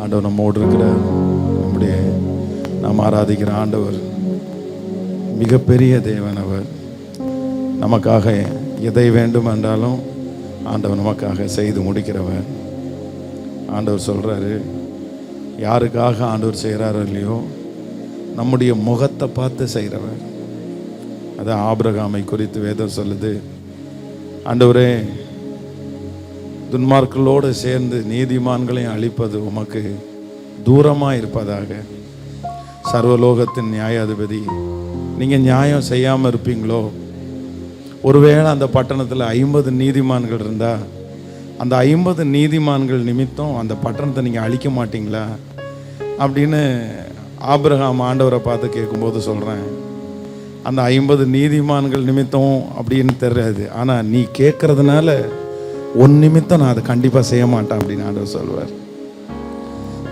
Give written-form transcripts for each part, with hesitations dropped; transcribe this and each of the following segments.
ஆண்டவர் நம்மோடு இருக்கிற நம்முடைய நாம் ஆராதிக்கிற ஆண்டவர் மிகப்பெரிய தேவன். அவர் நமக்காக எதை வேண்டும் என்றாலும் ஆண்டவர் நமக்காக செய்து முடிக்கிறவர். ஆண்டவர் சொல்கிறாரு, யாருக்காக ஆண்டவர் செய்கிறாரோ இல்லையோ நம்முடைய முகத்தை பார்த்து செய்கிறவர். அதான் ஆபிரகாமை குறித்து வேதம் சொல்லுது, ஆண்டவரே துன்மார்க்களோடு சேர்ந்து நீதிமான்களையும் அழிப்பது உமக்கு தூரமாக இருப்பதாக. சர்வலோகத்தின் நியாயாதிபதி, நீங்கள் நியாயம் செய்யாமல் இருப்பீங்களோ? ஒருவேளை அந்த பட்டணத்தில் 50 நீதிமான்கள் இருந்தால் அந்த 50 நீதிமான்கள் நிமித்தம் அந்த பட்டணத்தை நீங்கள் அழிக்க மாட்டீங்களா அப்படின்னு ஆபிரகாம் ஆண்டவரை பார்த்து கேட்கும்போது சொல்கிறேன், அந்த 50 நீதிமான்கள் நிமித்தம் அப்படின்னு தெரியாது, ஆனால் நீ கேட்கறதுனால உன் நிமித்தம் நான் அதை கண்டிப்பாக செய்ய மாட்டேன் அப்படின்னு ஆண்டவர் சொல்வார்.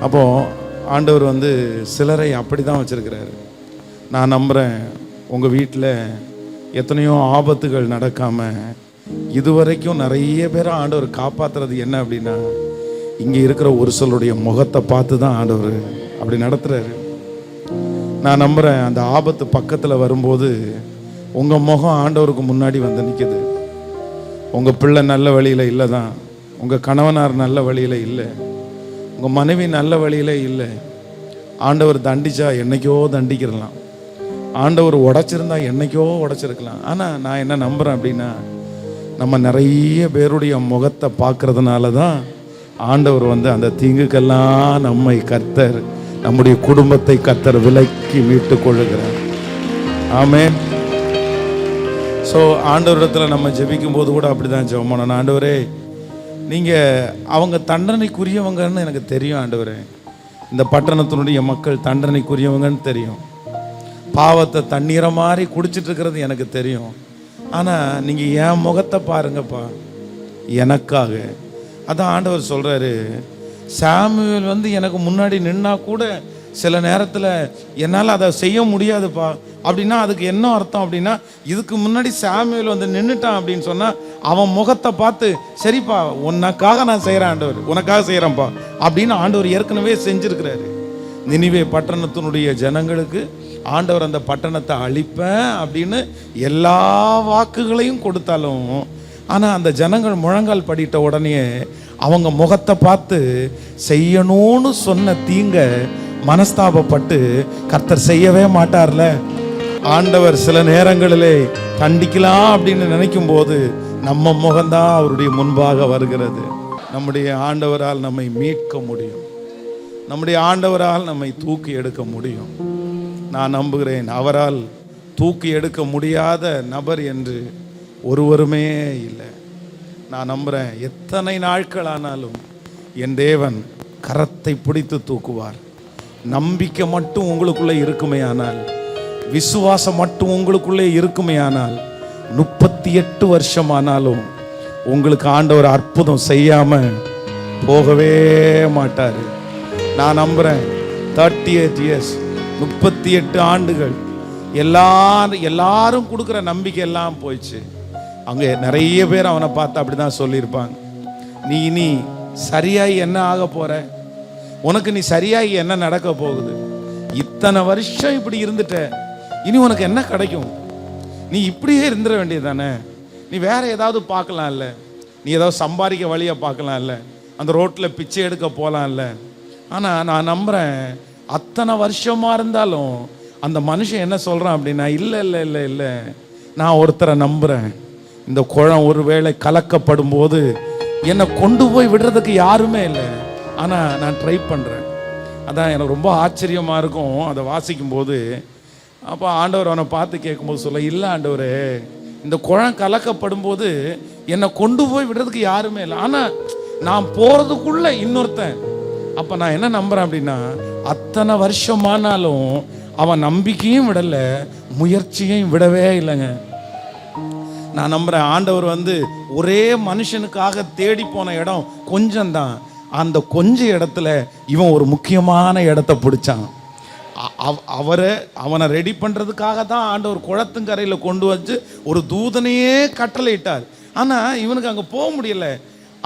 அப்போது ஆண்டவர் சிலரை அப்படி தான் வச்சுருக்கிறாரு. நான் நம்புகிறேன் உங்கள் வீட்டில் எத்தனையோ ஆபத்துகள் நடக்காமல் இதுவரைக்கும் நிறைய பேரை ஆண்டவர் காப்பாற்றுறது என்ன அப்படின்னா, இங்கே இருக்கிற ஒரு சிலருடைய முகத்தை பார்த்து தான் ஆண்டவர் அப்படி நடத்துகிறாரு. நான் நம்புகிறேன் அந்த ஆபத்து பக்கத்தில் வரும்போது உங்கள் முகம் ஆண்டவருக்கு முன்னாடி நிற்கிது. உங்கள் பிள்ளை நல்ல வழியில் இல்லை தான், உங்கள் கணவனார் நல்ல வழியில் இல்லை, உங்கள் மனைவி நல்ல வழியில் இல்லை. ஆண்டவர் தண்டிச்சா என்னைக்கோ தண்டிக்கிறலாம், ஆண்டவர் உடைச்சிருந்தா என்னைக்கோ உடைச்சிருக்கலாம். ஆனால் நான் என்ன நம்புகிறேன் அப்படின்னா, நம்ம நிறைய பேருடைய முகத்தை பார்க்கறதுனால தான் ஆண்டவர் அந்த தீங்குக்கெல்லாம் நம்மை கர்த்தர், நம்முடைய குடும்பத்தை கர்த்தர் விலக்கி மீட்டு கொள்ளுகிறார். ஆமென். ஸோ ஆண்டவரிடத்தில் நம்ம ஜெபிக்கும் போது கூட அப்படி தான் ஜெபம் பண்ணணும். ஆண்டவரே, நீங்கள் அவங்க தண்டனைக்குரியவங்கன்னு எனக்கு தெரியும். ஆண்டவரே, இந்த பட்டணத்தினுடைய மக்கள் தண்டனைக்குரியவங்கன்னு தெரியும். பாவத்தை தண்ணீரை மாதிரி குடிச்சிட்டு இருக்கிறது எனக்கு தெரியும். ஆனால் நீங்கள் என் முகத்தை பாருங்கப்பா எனக்காக. அதான் ஆண்டவர் சொல்கிறாரு, சாமுவேல் எனக்கு முன்னாடி நின்னா கூட சில நேரத்தில் என்னால் அதை செய்ய முடியாதுப்பா அப்படின்னா அதுக்கு என்ன அர்த்தம் அப்படின்னா, இதுக்கு முன்னாடி சாமுவேல் நின்றுட்டான் அப்படின்னு சொன்னால் அவன் முகத்தை பார்த்து, சரிப்பா உனக்காக நான் செய்கிறேன் ஆண்டவர், உனக்காக செய்கிறேன்ப்பா அப்படின்னு ஆண்டவர் ஏற்கனவே செஞ்சுருக்கிறாரு. நினிவே பட்டணத்தினுடைய ஜனங்களுக்கு ஆண்டவர் அந்த பட்டணத்தை அழிப்பேன் அப்படின்னு எல்லா வாக்குகளையும் கொடுத்தாலும், ஆனால் அந்த ஜனங்கள் முழங்கால் படிட்ட உடனே அவங்க முகத்தை பார்த்து செய்யணும்னு சொன்ன தீங்க மனஸ்தாபப்பட்டு கர்த்தர் செய்யவே மாட்டார்ல. ஆண்டவர் சில நேரங்களிலே தண்டிக்கலாம் அப்படின்னு நினைக்கும் போது நம்ம முகம்தான் அவருடைய முன்பாக வருகிறது. நம்முடைய ஆண்டவரால் நம்மை மீட்க முடியும், நம்முடைய ஆண்டவரால் நம்மை தூக்கி எடுக்க முடியும். நான் நம்புகிறேன், அவரால் தூக்கி எடுக்க முடியாத நபர் என்று ஒருவருமே இல்லை. நான் நம்புகிறேன், எத்தனை நாட்கள் ஆனாலும் என் தேவன் கரத்தை பிடித்து தூக்குவார். நம்பிக்கை மட்டும் உங்களுக்குள்ளே இருக்குமே ஆனால், விசுவாசம் மட்டும் உங்களுக்குள்ளே இருக்குமே ஆனால், 38 வருஷம் ஆனாலும் உங்களுக்கு ஆண்டவர் அற்புதம் செய்யாம போகவே மாட்டார். நான் நம்புகிறேன் 38 இயர்ஸ், 38 ஆண்டுகள் எல்லாரும் கொடுக்குற நம்பிக்கை எல்லாம் போயிடுச்சு. அங்கே நிறைய பேர் அவனை பார்த்து அப்படி தான் சொல்லியிருப்பாங்க, நீ இனி சரியாகி என்ன ஆக போற, உனக்கு நீ சரியாகி என்ன நடக்க போகுது, இத்தனை வருஷம் இப்படி இருந்துட்ட, இனி உனக்கு என்ன கிடைக்கும், நீ இப்படியே இருந்துட வேண்டியது தானே, நீ வேற ஏதாவது பார்க்கலாம் இல்லை, நீ ஏதாவது சம்பாதிக்க வழியை பார்க்கலாம் இல்லை, அந்த ரோட்டில் பிச்சை எடுக்க போகலாம் இல்லை. ஆனால் நான் நம்புகிறேன், அத்தனை வருஷமாக இருந்தாலும் அந்த மனுஷன் என்ன சொல்கிறான் அப்படின்னா, இல்லை இல்லை இல்லை இல்லை, நான் ஒருத்தரை நம்புகிறேன், இந்த குளம் ஒருவேளை கலக்கப்படும் போது என்னை கொண்டு போய் விடுறதுக்கு யாருமே இல்லை, ஆனால் நான் ட்ரை பண்ணுறேன். அதான் எனக்கு ரொம்ப ஆச்சரியமாக இருக்கும் அதை வாசிக்கும் போது. அப்போ ஆண்டவர் அவனை பார்த்து கேட்கும்போது சொல்ல, இல்லை ஆண்டவரே, இந்த குளம் கலக்கப்படும் போது என்னை கொண்டு போய் விடுறதுக்கு யாருமே இல்லை, ஆனால் நான் போகிறதுக்குள்ள இன்னொருத்தன். அப்போ நான் என்ன நம்புகிறேன் அப்படின்னா, அத்தனை வருஷமானாலும் அவன் நம்பிக்கையும் விடலை, முயற்சியையும் விடவே இல்லைங்க. நான் நம்புகிறேன், ஆண்டவர் ஒரே மனுஷனுக்காக தேடி போன இடம் கொஞ்சம்தான், அந்த கொஞ்ச இடத்துல இவன் ஒரு முக்கியமான இடத்த பிடிச்சான். அவனை ரெடி பண்ணுறதுக்காக தான் ஆண்டவர் குளத்துங்கரையில் கொண்டு வச்சு ஒரு தூதனையே கட்டளையிட்டார். ஆனால் இவனுக்கு அங்கே போக முடியல.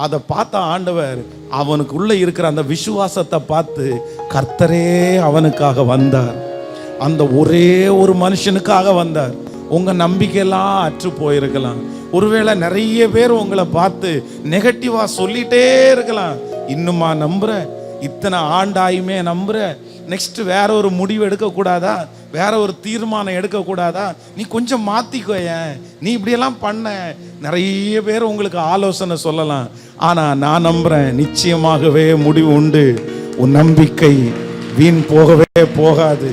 அதை பார்த்த ஆண்டவர் அவனுக்குள்ள இருக்கிற அந்த விசுவாசத்தை பார்த்து கர்த்தரே அவனுக்காக வந்தார். அந்த ஒரே ஒரு மனுஷனுக்காக வந்தார். உங்க நம்பிக்கையெல்லாம் அற்று போயிருக்கலாம். ஒருவேளை நிறைய பேர் உங்களை பார்த்து நெகட்டிவா சொல்லிட்டே இருக்கலாம். இன்னுமா நம்புற? இத்தனை ஆண்டாயுமே நம்புற? நெக்ஸ்ட் வேற ஒரு முடிவு எடுக்கக்கூடாதா? வேற ஒரு தீர்மானம் எடுக்கக்கூடாதா? நீ கொஞ்சம் மாத்திக்கோயேன், நீ இப்படியெல்லாம் பண்ண. நிறைய பேர் உங்களுக்கு ஆலோசனை சொல்லலாம். ஆனா நான் நம்புறேன், நிச்சயமாகவே முடிவு உண்டு. உன் நம்பிக்கை வீண் போகவே போகாது.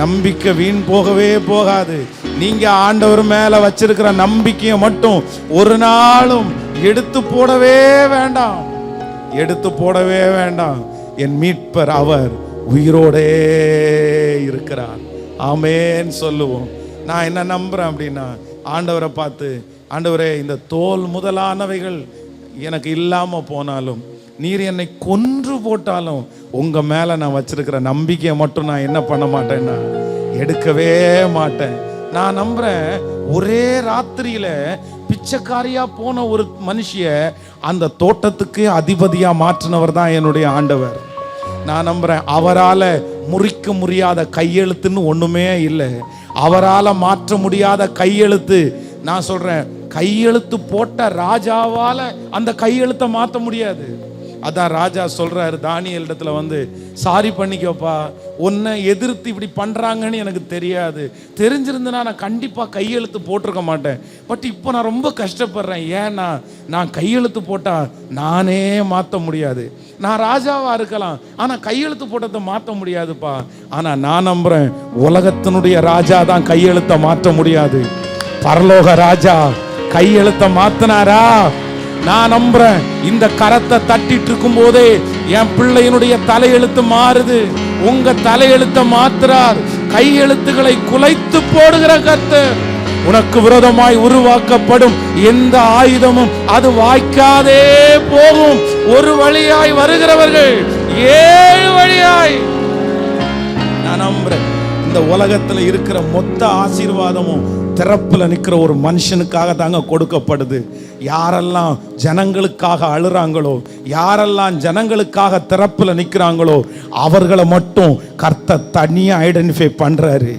நம்பிக்கை வீண் போகவே போகாது. நீங்க ஆண்டவர் மேல வச்சிருக்கிற நம்பிக்கையை மட்டும் ஒரு நாளும் எடுத்து போடவே வேண்டாம். எடுத்து போடவே வேண்டாம். என் மீட்பர் அவர் உயிரோடே இருக்கிறார். ஆமென் சொல்லுவோம். நான் என்ன நம்புறேன் அப்படின்னா, ஆண்டவரை பார்த்து, ஆண்டவரே இந்த தோல் முதலானவைகள் எனக்கு இல்லாம போனாலும், நீர் என்னை கொன்று போட்டாலும், உங்க மேல நான் வச்சிருக்கிற நம்பிக்கையை மட்டும் நான் என்ன பண்ண மாட்டேன்னா எடுக்கவே மாட்டேன். நான் நம்புறேன், ஒரே ராத்திரியில பிச்சைக்காரியா போன ஒரு மனுஷிய அந்த தோட்டத்துக்கு அதிபதியா மாற்றினவர் தான் என்னுடைய ஆண்டவர். நான் நம்புறேன், அவரால முறிக்க முடியாத கையெழுத்துன்னு ஒண்ணுமே இல்லை. அவரால மாற்ற முடியாத கையெழுத்து. நான் சொல்றேன், கையெழுத்து போட்ட ராஜாவால அந்த கையெழுத்தை மாற்ற முடியாது. அதான் ராஜா சொல்றாரு தானியேல் இடத்துல வந்து, சாரி பண்ணிக்கப்பா, உன்னை எதிர்த்து இப்படி பண்றாங்கன்னு எனக்கு தெரியாது. தெரிஞ்சிருந்தனா நான் கண்டிப்பா கையெழுத்து போட்டிருக்க மாட்டேன். பட் இப்போ நான் ரொம்ப கஷ்டப்படுறேன். ஏன்னா நான் கையெழுத்து போட்டா நானே மாற்ற முடியாது. நான் ராஜாவா இருக்கலாம், ஆனா கையெழுத்து போட்டதை மாற்ற முடியாதுப்பா. ஆனா நான் நம்புறேன், உலகத்தினுடைய ராஜா தான் கையெழுத்தை மாற்ற முடியாது. பரலோக ராஜா கையெழுத்தை மாத்தினாரா? நான் நம்புறேன், இந்த கரத்தை தட்டிட்டு இருக்கும் போதே என் பிள்ளையினுடைய தலையெழுத்து மாறுது. உங்க தலையெழுத்தை மாத்துறார். கையெழுத்துக்களை குலைத்து போடுகிற கர்த்தர். உனக்கு விரோதமாய் உருவாக்கப்படும் எந்த ஆயுதமும் அது வாய்க்காதே போகும். ஒரு வழியாய் வருகிறவர்கள் 7 வழியாய். நான் நம்புறேன், இந்த உலகத்துல இருக்கிற மொத்த ஆசீர்வாதமும் திறப்புல நிக்கிற ஒரு மனுஷனுக்காக தாங்க கொடுக்கப்படுது. யாரெல்லாம் ஜனங்களுக்காக அழுறாங்களோ, யாரெல்லாம் ஜனங்களுக்காக திறப்புல நிக்கிறாங்களோ, அவர்களை மட்டும் கர்த்தர் தனியா ஐடென்டிஃபை பண்றாரு.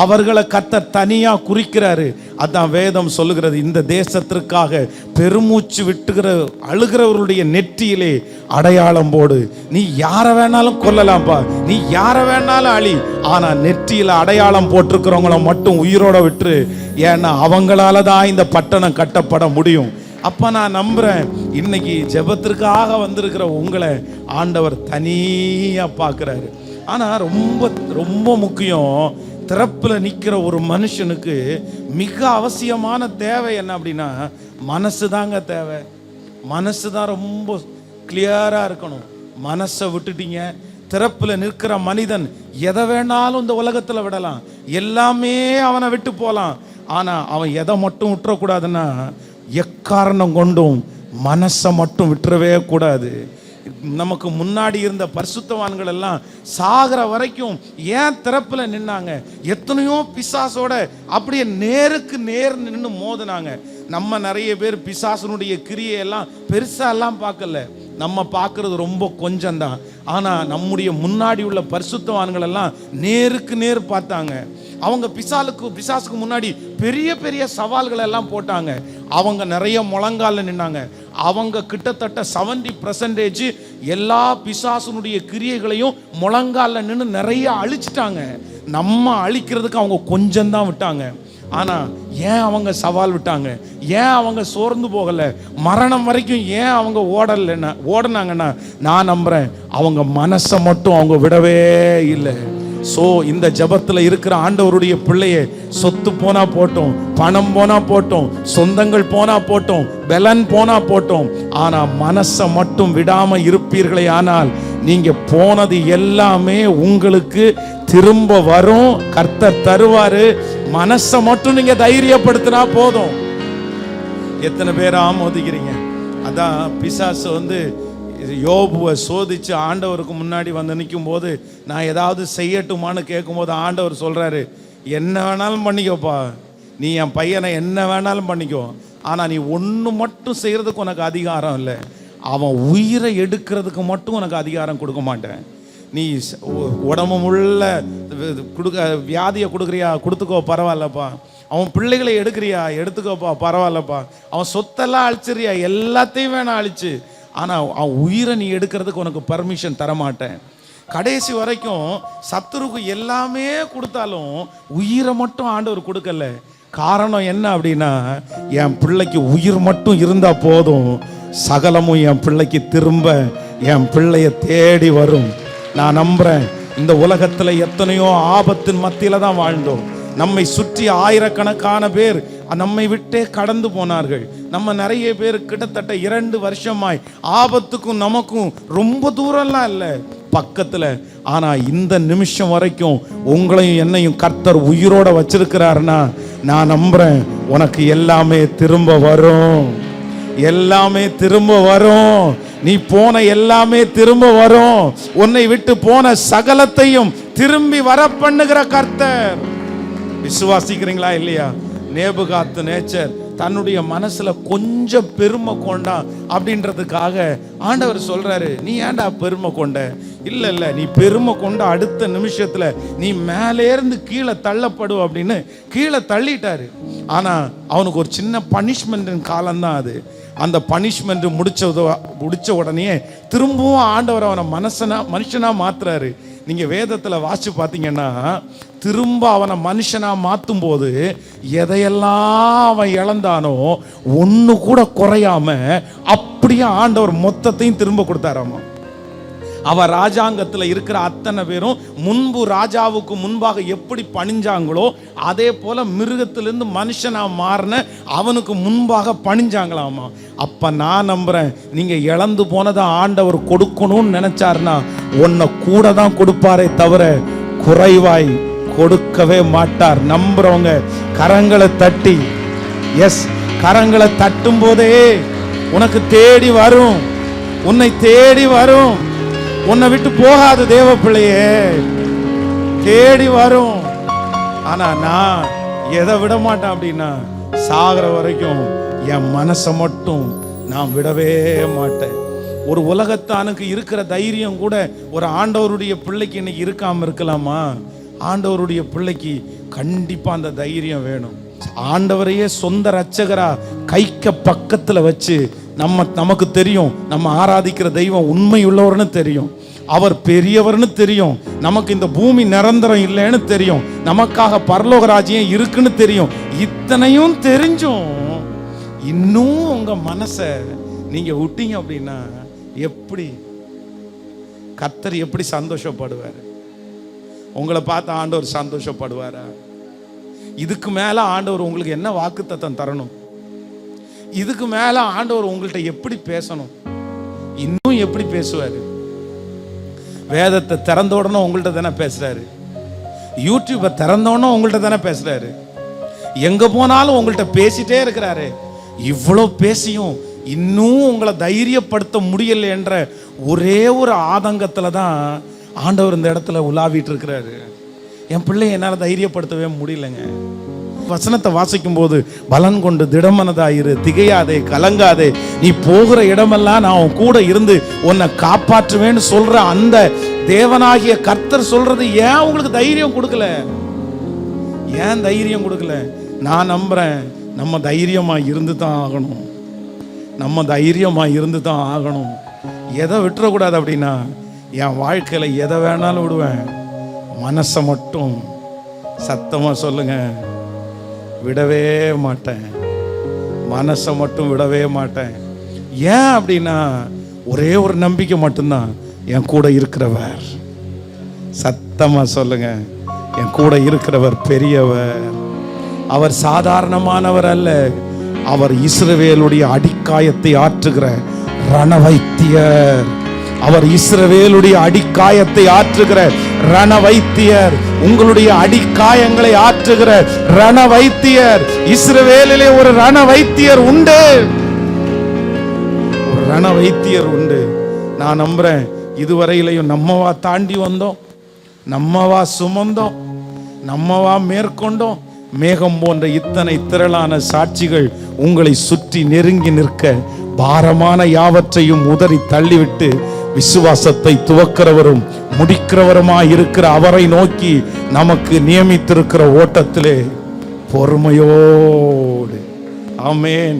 அவர்களை கர்த்தர் தனியா குறிக்கிறாரு. அதான் வேதம் சொல்லுகிறது, இந்த தேசத்திற்காக பெருமூச்சு விட்டுகிற அழுகிறவர்களுடைய நெற்றியிலே அடையாளம் போடு. நீ யாரை வேணாலும் கொல்லலாம்ப்பா, நீ யாரை வேணாலும் அழி, ஆனா நெற்றியில அடையாளம் போட்டிருக்கிறவங்கள மட்டும் உயிரோட விட்டுரு. ஏன்னா அவங்களால தான் இந்த பட்டணம் கட்டப்பட முடியும். அப்ப நான் நம்புறேன், இன்னைக்கு ஜெபத்திற்காக வந்திருக்கிற உங்களை ஆண்டவர் தனியா பார்க்கிறாரு. ஆனா ரொம்ப ரொம்ப முக்கியம், திறப்புல நிக்கிற ஒரு மனுஷனுக்கு மிக அவசியமான தேவை என்ன அப்படின்னா, மனசு தாங்க தேவை. மனசு தான் ரொம்ப கிளியரா இருக்கணும். மனசை விட்டுட்டீங்க, திறப்புல நிற்கிற மனிதன் எதை வேணாலும் இந்த உலகத்துல விடலாம், எல்லாமே அவனை விட்டு போலாம். ஆனா அவன் எதை மட்டும் விட்டுறக்கூடாதுன்னா, எக்காரணம் கொண்டும் மனசை மட்டும் விட்டுறவே கூடாது. நமக்கு முன்னாடி இருந்த பரிசுத்தவான்கள் எல்லாம் சாகிற வரைக்கும் ஏன் திறப்புல நின்னாங்க? எத்தனையோ பிசாசோட அப்படியே நேருக்கு நேர் நின்று மோதினாங்க. நம்ம நிறைய பேர் பிசாசனுடைய கிரியையெல்லாம் பெருசா எல்லாம் பார்க்கல, நம்ம பார்க்கறது ரொம்ப கொஞ்சம் தான். ஆனா நம்முடைய முன்னாடி உள்ள பரிசுத்தவான்கள் எல்லாம் நேருக்கு நேர் பார்த்தாங்க. அவங்க பிசாசுக்கு முன்னாடி பெரிய பெரிய சவால்கள் எல்லாம் போட்டாங்க. அவங்க நிறைய முழங்கால நின்னாங்க. அவங்க கிட்டத்தட்ட 70% எல்லா பிசாசுனுடைய கிரியைகளையும் முழங்கால நின்று நிறைய அழிச்சிட்டாங்க. நம்ம அழிக்கிறதுக்கு அவங்க கொஞ்சம் தான் விட்டாங்க. ஆனா ஏன் அவங்க சவால் விட்டாங்க? ஏன் அவங்க சோர்ந்து போகல? மரணம் வரைக்கும் ஏன் அவங்க ஓடனாங்கன்னா, நான் நம்புறேன், அவங்க மனசை மட்டும் அவங்க விடவே இல்லை. சோ இந்த ஜபத்துல இருக்கிற ஆண்டவருடைய பிள்ளையே, சொத்து போனா போட்டோம், பணம் போனா போட்டோம், சொந்தங்கள் போனா போட்டோம், பலன் போனா போட்டோம், ஆனா மனசை மட்டும் விடாம இருப்பீர்களே ஆனால் நீங்க போனது எல்லாமே உங்களுக்கு திரும்ப வரும். கர்த்தர் தருவாரு. மனசை மட்டும் நீங்க தைரியப்படுத்தினா போதும். எத்தனை பேர் ஆமோதிக்கிறீங்க? அதான் பிசாசு வந்து யோபுவை சோதிச்சு ஆண்டவருக்கு முன்னாடி வந்து நிற்கும் போது, நான் ஏதாவது செய்யட்டுமான்னு கேட்கும்போது ஆண்டவர் சொல்றாரு, என்ன வேணாலும் பண்ணிக்கோப்பா, நீ என் பையனை என்ன வேணாலும் பண்ணிக்கோ, ஆனா நீ ஒன்று மட்டும் செய்யறதுக்கு உனக்கு அதிகாரம் இல்லை. அவன் உயிரை எடுக்கிறதுக்கு மட்டும் உனக்கு அதிகாரம் கொடுக்க மாட்டேன். நீ உடம்பு முள்ள வியாதியை கொடுக்குறியா, கொடுத்துக்கோ, பரவாயில்லப்பா. அவன் பிள்ளைகளை எடுக்கிறியா, எடுத்துக்கோப்பா, பரவாயில்லப்பா. அவன் சொத்தெல்லாம் அழிச்சிறியா, எல்லாத்தையும் வேணா அழிச்சு, ஆனால் அவன் உயிரை நீ எடுக்கிறதுக்கு உனக்கு பர்மிஷன் தரமாட்டேன். கடைசி வரைக்கும் சத்துருக்கு எல்லாமே கொடுத்தாலும் உயிரை மட்டும் ஆண்டவர் கொடுக்கல. காரணம் என்ன அப்படின்னா, என் பிள்ளைக்கு உயிர் மட்டும் இருந்தா போதும், சகலமும் என் பிள்ளைக்கு திரும்ப என் பிள்ளைய தேடி வரும். நான் நம்புறேன். இந்த உலகத்துல எத்தனையோ ஆபத்தின் மத்தியில தான் வாழ்ந்தோம். நம்மை சுற்றி ஆயிரக்கணக்கான பேர் நம்மை விட்டே கடந்து போனார்கள். நம்ம நிறைய பேர் கிட்டத்தட்ட 2 வருஷமாய் ஆபத்துக்கும் நமக்கும் ரொம்ப தூரம்லாம் இல்லை, பக்கத்துல. ஆனா இந்த நிமிஷம் வரைக்கும் உங்களையும் என்னையும் கர்த்தர் உயிரோட வச்சிருக்கிறாருன்னா நான் நம்புறேன், உனக்கு எல்லாமே திரும்ப வரும். எல்லாமே திரும்ப வரும். நீ போன எல்லாமே திரும்ப வரும். உன்னை விட்டு போன சகலத்தையும் திரும்பி வர பண்ணுகிற கர்த்தர். விசுவாசிக்கிறீங்களா இல்லையா? நேபுகாத்நேச்சர் தன்னுடைய மனசுல கொஞ்சம் பெருமை கொண்டான் அப்படின்றதுக்காக ஆண்டவர் சொல்றாரு, நீ ஏன்டா பெருமை கொண்ட? இல்ல நீ பெருமை கொண்ட அடுத்த நிமிஷத்துல நீ மேலே இருந்து கீழே தள்ளப்படும் அப்படின்னு கீழே தள்ளிட்டாரு. ஆனா அவனுக்கு ஒரு சின்ன பனிஷ்மெண்ட் காலம்தான் அது. அந்த பனிஷ்மெண்ட் முடிச்ச உடனே திரும்பவும் ஆண்டவர் அவனை மனுஷனா மாத்துறாரு. நீங்க வேதத்துல வாசிச்சு பார்த்தீங்கன்னா, திரும்ப அவனை மனுஷனா மாத்தும் போது எதையெல்லாம் அவன் இழந்தானோ ஒண்ணு கூட குறையாம அப்படியே ஆண்டவர் மொத்தத்தையும் திரும்ப கொடுத்தாராமா. அவ ராஜாங்கத்தில் இருக்கிற அத்தனை பேரும் முன்பு ராஜாவுக்கு முன்பாக எப்படி பணிஞ்சாங்களோ அதே போல மிருகத்திலிருந்து மனுஷனா மாறின அவனுக்கு முன்பாக பணிஞ்சாங்களாமா. அப்ப நான் நம்புறேன், நீங்க இழந்து போனதை ஆண்டவர் கொடுக்கணும்னு நினைச்சாருன்னா உன்னை கூட தான் கொடுப்பாரே தவிர குறைவாய் கொடுக்கவே மாட்டார். நம்புறவங்க கரங்களை தட்டி, எஸ், கரங்களை தட்டும் போதே உனக்கு தேடி வரும், உன்னை தேடி வரும். உன்னை விட்டு போகாது தேவ பிள்ளையே, தேடி வரும். ஆனா நான் எதை விட மாட்டேன் அப்படின்னா, சாகிற வரைக்கும் என் மனசை மட்டும் நான் விடவே மாட்டேன். ஒரு உலகத்தானுக்கு இருக்கிற தைரியம் கூட ஒரு ஆண்டவருடைய பிள்ளைக்கு இன்னைக்கு இருக்காம இருக்கலாமா? ஆண்டவருடைய பிள்ளைக்கு கண்டிப்பா அந்த தைரியம் வேணும். ஆண்டவரையே சொந்த ரட்சகரா கைக்க பக்கத்துல வச்சு நமக்கு தெரியும், நம்ம ஆராதிக்கிற தெய்வம் உண்மை உள்ளவர்னு தெரியும், அவர் பெரியவர்னு தெரியும், நமக்கு இந்த பூமி நிரந்தரம் இல்லைன்னு தெரியும், நமக்காக பரலோக ராஜ்யம் இருக்குன்னு தெரியும். இத்தனையும் தெரிஞ்சும் இன்னும் உங்க மனசை நீங்க விட்டீங்க அப்படின்னா எப்படி கர்த்தர் எப்படி சந்தோஷப்படுவார்? உங்களை பார்த்து ஆண்டவர் சந்தோஷப்படுவாரா? இதுக்கு மேல ஆண்டவர் உங்களுக்கு என்ன வாக்குத்தத்தம் தரணும்? இதுக்கு மேல ஆண்டவர் உங்கள்கிட்ட எப்படி பேசணும்? இன்னும் எப்படி பேசுவாரு? வேதத்தை திறந்த உடனே உங்கள்கிட்ட தானே பேசுறாரு. யூடியூபை திறந்த உடனே உங்கள்கிட்ட தானே பேசுறாரு. எங்க போனாலும் உங்கள்கிட்ட பேசிட்டே இருக்கிறாரு. இவ்வளோ பேசியும் இன்னும் உங்களை தைரியப்படுத்த முடியல என்ற ஒரே ஒரு ஆதங்கத்துல தான் ஆண்டவர் இந்த இடத்துல உலாவிட்டு இருக்கிறாரு. என் பிள்ளை என்னால் தைரியப்படுத்தவே முடியலங்க. வசனத்தை வாசிக்கும் போது பலன் கொண்டு திடமனதாயிரு, திகையாதே, கலங்காதே, நீ போகிற இடமெல்லாம் நான் உன் கூட இருந்து உன்னை காப்பாற்றுவேன்னு சொல்ற அந்த தேவனாகிய கர்த்தர் சொல்றது ஏன் உங்களுக்கு தைரியம் கொடுக்கல? ஏன் தைரியம் கொடுக்கல? நான் நம்புறேன், நம்ம தைரியமா இருந்து தான் ஆகணும். நம்ம தைரியமா இருந்து தான் ஆகணும். எதை விட்டுறக்கூடாது அப்படின்னா, என் வாழ்க்கையில எதை வேணாலும் விடுவேன், மனசை மட்டும் சத்தமா சொல்லுங்க, விடவே மாட்டேன். மனசை மட்டும் விடவே மாட்டேன். ஏன் அப்படின்னா, ஒரே ஒரு நம்பிக்கை மட்டும்தான், என் கூட இருக்கிறவர். சத்தமா சொல்லுங்க, என் கூட இருக்கிறவர் பெரியவர். அவர் சாதாரணமானவர் அல்ல. அவர் இஸ்ரவேலுடைய அடிக்காயத்தை ஆற்றுகிற ரணவைத்தியர். அவர் இஸ்ரவேலுடைய அடிக்காயத்தை ஆற்றுகிற ரணவைத்தியர். உங்களுடைய அடிக்காயங்களை ஆற்றுகிற ரணவைத்தியர். இஸ்ரவேலிலே ஒரு ரணவைத்தியர் உண்டு, ஒரு ரணவைத்தியர் உண்டு. நான் நம்புறேன், இதுவரையிலையும் நம்மவா தாண்டி வந்தோம், நம்மவா சுமந்தோம், நம்மவா மேற்கொண்டோம். மேகம் போன்ற இத்தனை திரளான சாட்சிகள் உங்களை சுற்றி நெருங்கி நிற்க பாரமான யாவற்றையும் உதறி தள்ளிவிட்டு விசுவாசத்தை துவக்கிறவரும் முடிக்கிறவருமாய் இருக்கிற அவரை நோக்கி நமக்கு நியமித்திருக்கிற ஓட்டத்திலே பொறுமையோடு, ஆமென்,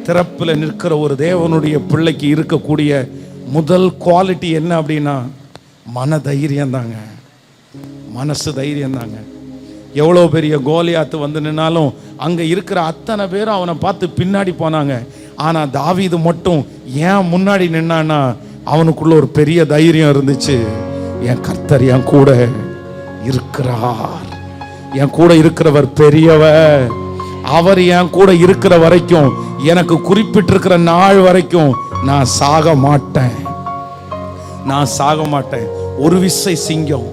திறப்புல நிற்கிற ஒரு தேவனுடைய பிள்ளைக்கு இருக்கக்கூடிய முதல் குவாலிட்டி என்ன அப்படின்னா மன தைரியம் தாங்க. மனசு தைரியம் தாங்க. எவ்வளோ பெரிய கோலியாத்து வந்து நின்னாலும் அங்கே இருக்கிற அத்தனை பேரும் அவனை பார்த்து பின்னாடி போனாங்க. ஆனால் தாவீது மட்டும் ஏன் முன்னாடி நின்னான்னா அவனுக்குள்ள ஒரு பெரிய தைரியம் இருந்துச்சு. என் கர்த்தர் என் கூட இருக்கிறார், என் கூட இருக்கிறவர் பெரியவர், அவர் என் கூட இருக்கிற வரைக்கும், எனக்கு குறிப்பிட்டிருக்கிற நாள் வரைக்கும் நான் சாக மாட்டேன், நான் சாக மாட்டேன். ஒரு விசை சிங்கம்,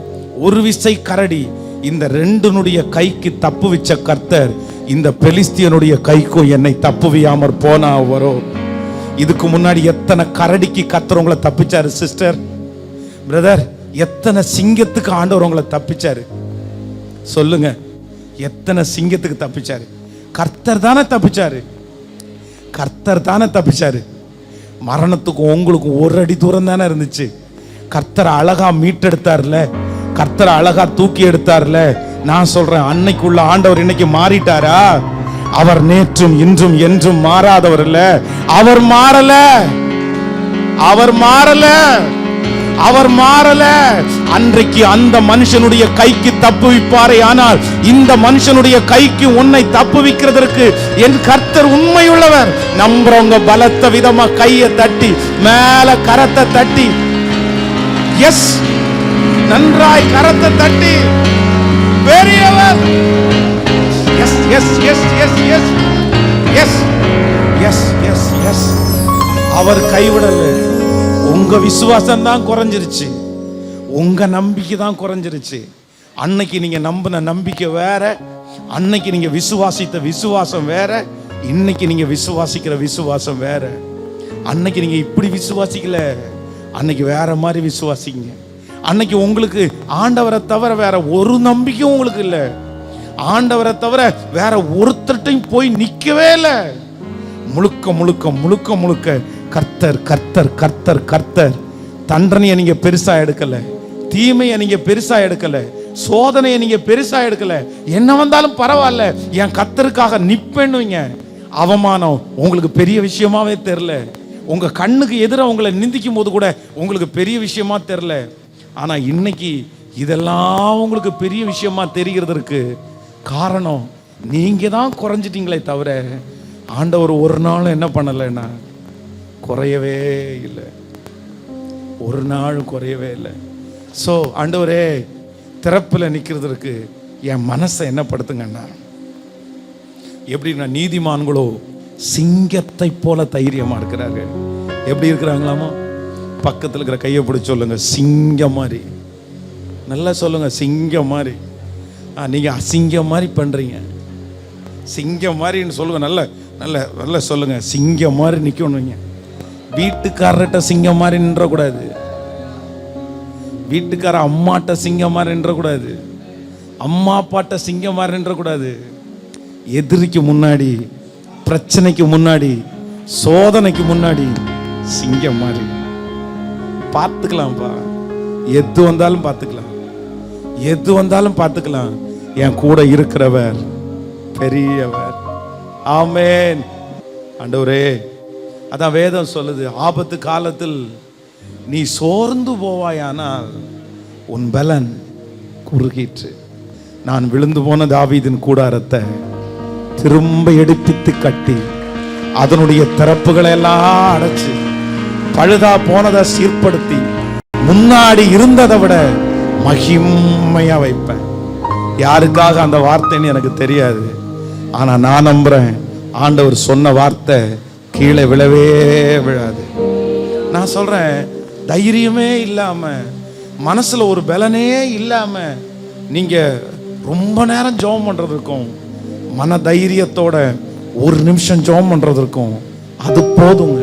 ஒரு விசை கரடி, இந்த ரெண்டுனுடைய கைக்கு தப்பு வச்ச கர்த்தர் இந்த பெலிஸ்தியனுடைய கைக்கும் என்னை தப்புவியாமற் போனா வரும். இதுக்கு முன்னாடி எத்தனை கரடிக்கு கர்த்தர் உங்களை தப்பிச்சாரு சிஸ்டர், பிரதர்? எத்தனை சிங்கத்துக்கு ஆண்டவர் உங்களை தப்பிச்சாரு சொல்லுங்க? எத்தனை சிங்கத்துக்கு தப்பிச்சாரு? கர்த்தர் தானே தப்பிச்சாரு, கர்த்தர் தானே தப்பிச்சாரு. மரணத்துக்கும் உங்களுக்கும் ஒரு அடி தூரம் தானே இருந்துச்சு. கர்த்தர் அழகா மீட்டெடுத்தார்ல, கர்த்தர் அழகா தூக்கி எடுத்தார்ல. நான் சொல்றேன், அன்னைக்குள்ள ஆண்டவர் இன்னைக்கு மாறிட்டாரா? அவர் நேற்றும் இன்றும் என்றும் மாறாதவர் இல்ல. அவர் மாறல, அவர் மாறல, அவர் மாறல. அன்றைக்கு அந்த மனுஷனுடைய கைக்கு தப்புவிப்பாரே, ஆனால் இந்த மனுஷனுடைய கைக்கு உன்னை தப்புவிக்கிறதற்கு என் கர்த்தர் உண்மையுள்ளவர். நம்புறவங்க பலத்த விதமா கையை தட்டி மேல கரத்தை தட்டி, எஸ், நன்றாய் கரத்தை தட்டி, பெரியவர், yes yes yes yes yes yes yes yes yes. அவர் கைவிடல. உங்க விசுவாசம் தான் குறைஞ்சிருச்சு, உங்க நம்பிக்கை தான் குறைஞ்சிருச்சு. அன்னைக்கு நீங்க நம்பின நம்பிக்கை வேற, அன்னைக்கு நீங்க விசுவாசித்த விசுவாசம் வேற, இன்னைக்கு நீங்க விசுவாசிக்கிற விசுவாசம் வேற. அன்னைக்கு நீங்க இப்படி விசுவாசிக்கல, அன்னைக்கு வேற மாதிரி விசுவாசிங்க. அன்னைக்கு உங்களுக்கு ஆண்டவரை தவிர வேற ஒரு நம்பிக்கையும் உங்களுக்கு இல்லை. ஆண்டவரை தவிர வேற ஒருத்தர்ட்டையும் போய் நிக்கவே இல்லை. முழுக்க முழுக்க முழுக்க முழுக்க கர்த்தர் கர்த்தர் கர்த்தர் கர்த்தர். தண்டனையை நீங்க பெருசா எடுக்கல, தீமையை நீங்க பெருசா எடுக்கல, சோதனையை நீங்க பெருசா எடுக்கல. என்ன வந்தாலும் பரவாயில்ல, என் கர்த்தருக்காக நிப்பேன்னுவீங்க. அவமானம் உங்களுக்கு பெரிய விஷயமாவே தெரியல. உங்க கண்ணுக்கு எதிராக உங்களை நிந்திக்கும் போது கூட உங்களுக்கு பெரிய விஷயமா தெரியல. ஆனா இன்னைக்கு இதெல்லாம் உங்களுக்கு பெரிய விஷயமா தெரிகிறதுக்கு காரணம் நீங்க தான் குறைஞ்சிட்டீங்களே தவிர ஆண்டவர் ஒரு நாளும் என்ன பண்ணலைன்னா குறையவே இல்லை, ஒரு நாள் குறையவே இல்லை. ஸோ ஆண்டவரே, திறப்பில் நிற்கிறதுக்கு என் மனசை என்ன படுத்துங்கன்னா, எப்படின்னா நீதிமான்களோ சிங்கத்தை போல தைரியமா இருக்கிறாங்க. எப்படி இருக்கிறாங்களாமா? பக்கத்தில் இருக்கிற கையை பிடிச்சி சொல்லுங்க, சிங்கம் மாதிரி. நல்லா சொல்லுங்க, சிங்கம் மாதிரி. நீங்க அசிங்கம் மாதிரி பண்றீங்க, சிங்கம் மாதிரின்னு சொல்லுங்க. நல்ல நல்ல நல்ல சொல்லுங்க, சிங்கம் மாதிரி நிக்கணுங்க. வீட்டுக்காரர்கிட்ட சிங்கம் மாதிரி நின்றக்கூடாது, வீட்டுக்கார அம்மாட்ட சிங்கம் மாதிரி நின்றக்கூடாது, அம்மா அப்பாட்ட சிங்கம் மாதிரி நின்றக்கூடாது. எதிரிக்கு முன்னாடி, பிரச்சனைக்கு முன்னாடி, சோதனைக்கு முன்னாடி சிங்கம் மாதிரி பார்த்துக்கலாம்ப்பா. எது வந்தாலும் பார்த்துக்கலாம், எது வந்தாலும் பார்த்துக்கலாம். என் கூட இருக்கிறவர் பெரியவர். ஆமென். ஆண்டவரே, அதான் வேதம் சொல்லுது, ஆபத்து காலத்தில் நீ சோர்ந்து போவாயானால் உன் பலன் குறுகிற்று. நான் விழுந்து போன தாவீதின் கூடாரத்தை திரும்ப எடுப்பித்து கட்டி அதனுடைய திறப்புகளை எல்லாம் அடைச்சு பழுதா போனதை சீர்படுத்தி முன்னாடி இருந்ததை விட மகிமையா வைப்பேன். யாருக்காக அந்த வார்த்தைன்னு எனக்கு தெரியாது, ஆனா நான் நம்புறேன், ஆண்டவர் சொன்ன வார்த்தை கீழே விழவே விழாது. நான் சொல்றேன், தைரியமே இல்லாம, மனசுல ஒரு பலனே இல்லாம நீங்க ரொம்ப நேரம் ஜெபம் பண்றதுக்கும், மன தைரியத்தோட ஒரு நிமிஷம் ஜெபம் பண்றதுக்கும் அது போதுங்க,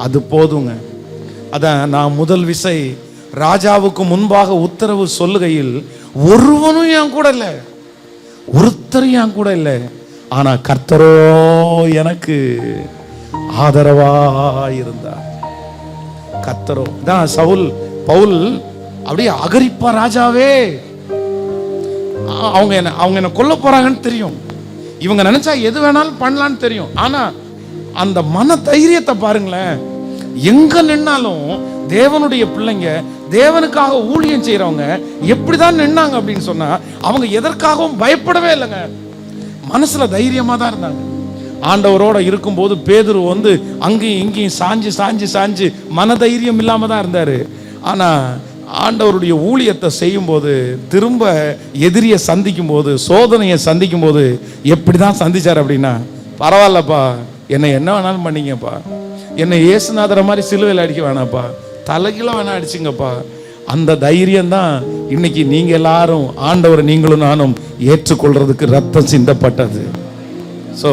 அது போதுங்க. அதான் நான் முதல் விசை ராஜாவுக்கு முன்பாக உத்தரவு சொல்லுகையில் ஒருவனும் என் கூட இல்லை, ஒருத்தரும் என் கூட இல்லை. ஆனா கர்த்தரோ எனக்கு ஆதரவாயிருந்தார். கர்த்தரோ தான் பவுல் அப்படியே அகரிப்பா ராஜாவே, அவங்க என்ன கொல்ல போறாங்கன்னு தெரியும், இவங்க நினைச்சா எது வேணாலும் பண்ணலான்னு தெரியும். ஆனா அந்த மன தைரியத்தை பாருங்களேன். எங்க நின்னாலும் தேவனுடைய பிள்ளைங்க, தேவனுக்காக ஊழியம் செய்யறவங்க எப்படிதான் நின்னாங்க அப்படின்னு சொன்னா, அவங்க எதற்காகவும் பயப்படவே இல்லைங்க. மனசுல தைரியமா தான் இருந்தாங்க. ஆண்டவரோட இருக்கும்போது பேதுரு அங்கேயும் இங்கேயும் சாஞ்சு மன தைரியம் இல்லாம தான் இருந்தாரு. ஆனா ஆண்டவருடைய ஊழியத்தை செய்யும் போது, திரும்ப எதிரியை சந்திக்கும் போது, சோதனையை சந்திக்கும் போது எப்படிதான் சந்திச்சார் அப்படின்னா, பரவாயில்லப்பா, என்னை என்ன வேணாலும் பண்ணீங்கப்பா, என்னை இயேசுநாதரை மாதிரி சிலுவையில் அடிக்க வேணாப்பா, தலைகீழ வேணா அடிச்சுங்கப்பா. அந்த தைரியம் தான் இன்னைக்கு நீங்க எல்லாரும் ஆண்டவரை நீங்களும் நானும் ஏற்றுக்கொள்றதுக்கு ரத்தம் சிந்தப்பட்டது. ஸோ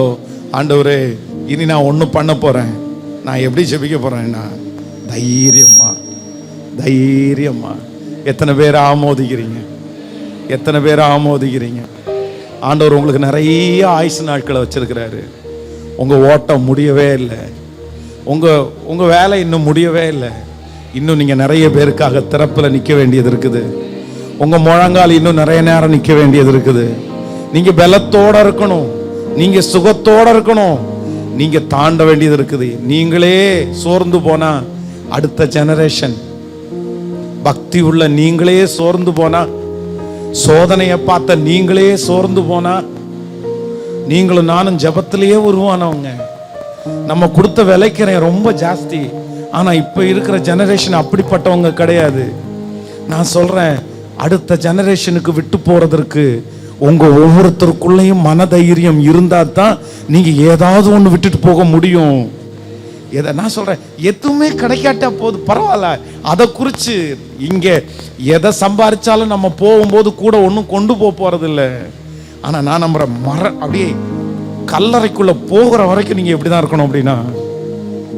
ஆண்டவரே, இனி நான் ஒன்று பண்ண போறேன். நான் எப்படி ஜெபிக்க போறேன்னா, தைரியமா தைரியமா. எத்தனை பேர் ஆமோதிக்கிறீங்க? எத்தனை பேர் ஆமோதிக்கிறீங்க? ஆண்டவர் உங்களுக்கு நிறைய ஆயுசு நாட்களை வச்சிருக்கிறாரு. உங்க ஓட்டம் முடியவே இல்லை, உங்க வேலை இன்னும் முடியவே இல்லை. இன்னும் நீங்க நிறைய பேருக்காக திறப்புல நிக்க வேண்டியது இருக்குது. உங்க முழங்கால் இன்னும் நிறைய நேரம் நிக்க வேண்டியது இருக்குது. நீங்க பலத்தோட இருக்கணும், நீங்க சுகத்தோட இருக்கணும், நீங்க தாண்ட வேண்டியது இருக்குது. நீங்களே சோர்ந்து போனா, அடுத்த ஜெனரேஷன் பக்தி உள்ள நீங்களே சோர்ந்து போனா, சோதனையை பார்த்த நீங்களே சோர்ந்து போனா, நீங்களும் நானும் ஜபத்திலேயே உருவானவங்க. நம்ம கொடுத்த விலைக்கிறேன் ரொம்ப ஜாஸ்தி. ஆனா இப்ப இருக்கிற ஜெனரேஷன் அப்படிப்பட்டவங்க கிடையாது. நான் சொல்றேன், அடுத்த ஜெனரேஷனுக்கு விட்டு போறதற்கு உங்க ஒவ்வொருத்தருக்குள்ளேயும் மனதைரியம் இருந்தா தான் நீங்க ஏதாவது ஒண்ணு விட்டுட்டு போக முடியும். நான் சொல்றேன், எதுவுமே கிடைக்காட்டா போது பரவாயில்ல, அதை குறிச்சு இங்க எதை சம்பாதிச்சாலும் நம்ம போகும்போது கூட ஒன்றும் கொண்டு போறது இல்லை. ஆனா நான் நம்புறேன், அப்படியே கல்லறைக்குள்ள போகிற வரைக்கும் நீங்க எப்படிதான் இருக்கணும் அப்படின்னா,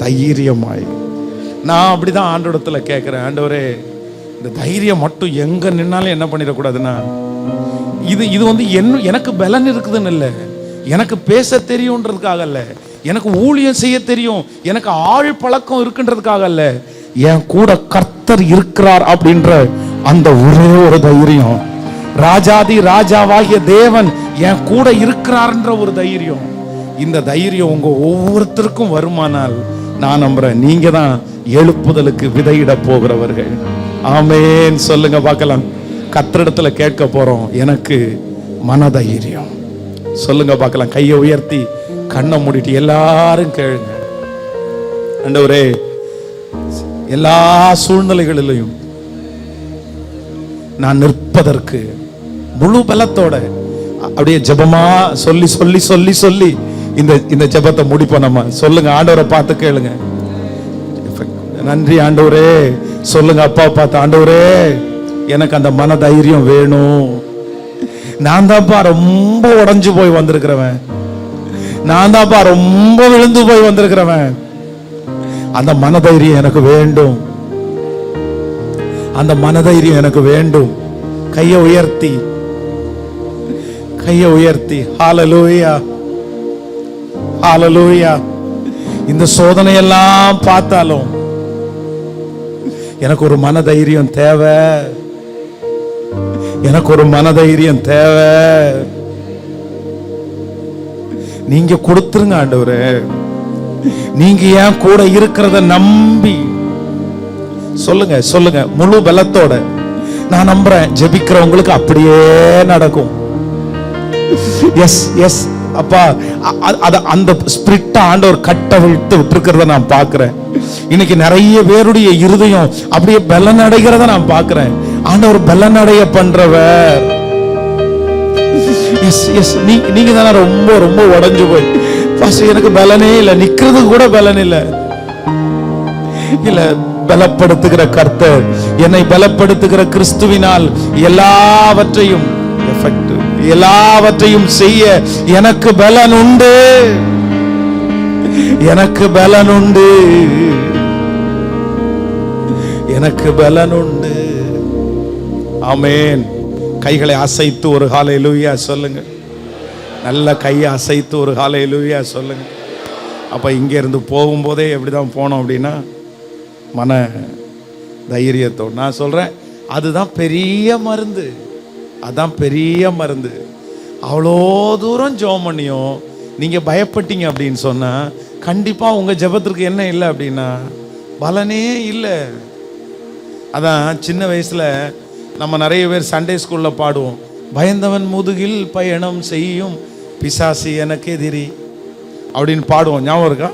தைரியமாய். நான் அப்படிதான் ஆண்டவரத்துல கேட்கிறேன், ஆண்டவரே இந்த தைரியம் மட்டும் எங்க நின்னாலும் என்ன பண்ணிடக்கூடாதுன்னா, இது எனக்கு பலன் இருக்குதுன்னு இல்லை, எனக்கு பேச தெரியும்ன்றதுக்காக அல்ல, எனக்கு ஊழியம் செய்ய தெரியும், எனக்கு ஆள் பழக்கம் இருக்குன்றதுக்காக அல்ல, என் கூட கர்த்தர் இருக்கிறார் அப்படின்ற அந்த ஒரே ஒரு தைரியம், ராஜாதி ராஜாவாகிய தேவன் என் கூட இருக்கிறார்ன்ற ஒரு தைரியம். இந்த தைரியம் உங்க ஒவ்வொருத்தருக்கும் வருமானால், நான் நம்புறேன் நீங்க தான் எழுப்புதலுக்கு விதையிட போகிறவர்கள். ஆமென் சொல்லுங்க பார்க்கலாம். கர்த்தரிடத்துல கேட்க போறோம், எனக்கு மனதைரியம் சொல்லுங்க பார்க்கலாம். கையை உயர்த்தி கண்ணை மூடிட்டு எல்லாரும் கேளுங்க. ஆண்டவரே, எல்லா சூழ்நிலைகளிலும் நான் நிற்பதற்கு முழு பலத்தோட அப்படியே ஜெபமா சொல்லி சொல்லி சொல்லி சொல்லி இந்த ஜெபத்தை முடிப்போம். நம்ம சொல்லுங்க, ஆண்டவரை பார்த்து கேளுங்க. நன்றி ஆண்டவரே சொல்லுங்க, அப்பா பார்த்து, ஆண்டவரே எனக்கு அந்த மன தைரியம் வேணும். நான் தான்ப்பா ரொம்ப உடைஞ்சு போய் வந்திருக்கிறவன், நான் தான்ப்பா ரொம்ப விழுந்து போய் வந்திருக்கிறவன். அந்த மனதைரியம் எனக்கு வேண்டும், அந்த மனதைரியம் எனக்கு வேண்டும். கையை உயர்த்தி ஹல்லேலூயா ஹல்லேலூயா. இந்த சோதனையெல்லாம் பார்த்தாலும் எனக்கு ஒரு மனதைரியம் தேவை, எனக்கு ஒரு மனதைரியம் தேவை. நீங்க கொடுத்துருங்க ஆண்டவரே, நீங்க ஏன் கூட இருக்கிறத நம்பி சொல்லுங்க சொல்லுங்க முழு பலத்தோட. நான் நம்புறேன் ஜெபிக்கிறவங்களுக்கு அப்படியே நடக்கும். எஸ் எஸ் அப்பா, அந்த ஸ்பிரிட்ட ஆண்டவர் கட்ட விட்டுருக்கிறத நான் பார்க்கிறேன். இன்னைக்கு நிறைய பேருடைய இருதயம் அப்படியே பலனடைகிறத நான் பார்க்கிறேன். ஆண்டவர் பலனடைய பண்றவர். நீங்க தானே ரொம்ப ரொம்ப உடைஞ்சு போய், எனக்கு பலனே இல்லை, நிக்கிறது கூட பலன் இல்லை. இல்ல, பலப்படுத்துகிற கர்த்தர், என்னை பலப்படுத்துகிற கிறிஸ்துவினால் எல்லாவற்றையும் செய்ய எனக்கு பலன் உண்டு, எனக்கு பலன் உண்டு, எனக்கு பலன் உண்டு. ஆமென். கைகளை அசைத்து ஒரு ஹல்லேலூயா சொல்லுங்க. நல்ல கையை அசைத்து ஒரு ஹல்லேலூயா சொல்லுங்க. அப்போ இங்கேருந்து போகும்போதே எப்படி தான் போனோம் அப்படின்னா மன தைரியத்தோடு. நான் சொல்கிறேன், அதுதான் பெரிய மருந்து. அதுதான் பெரிய மருந்து. அவ்வளோ தூரம் ஜெபம் பண்ணியும் நீங்கள் பயப்பட்டீங்க அப்படின்னு சொன்னால் கண்டிப்பாக உங்கள் ஜெபத்திற்கு என்ன இல்லை அப்படின்னா பலனே இல்லை. அதான் சின்ன வயசில் நம்ம நிறைய பேர் சண்டே ஸ்கூலில் பாடுவோம், பயந்தவன் முதுகில் பயணம் செய்யும் பிசாசு எனக்கு எதிரி அப்படின்னு பாடுவோம். ஞாபகம் இருக்கா?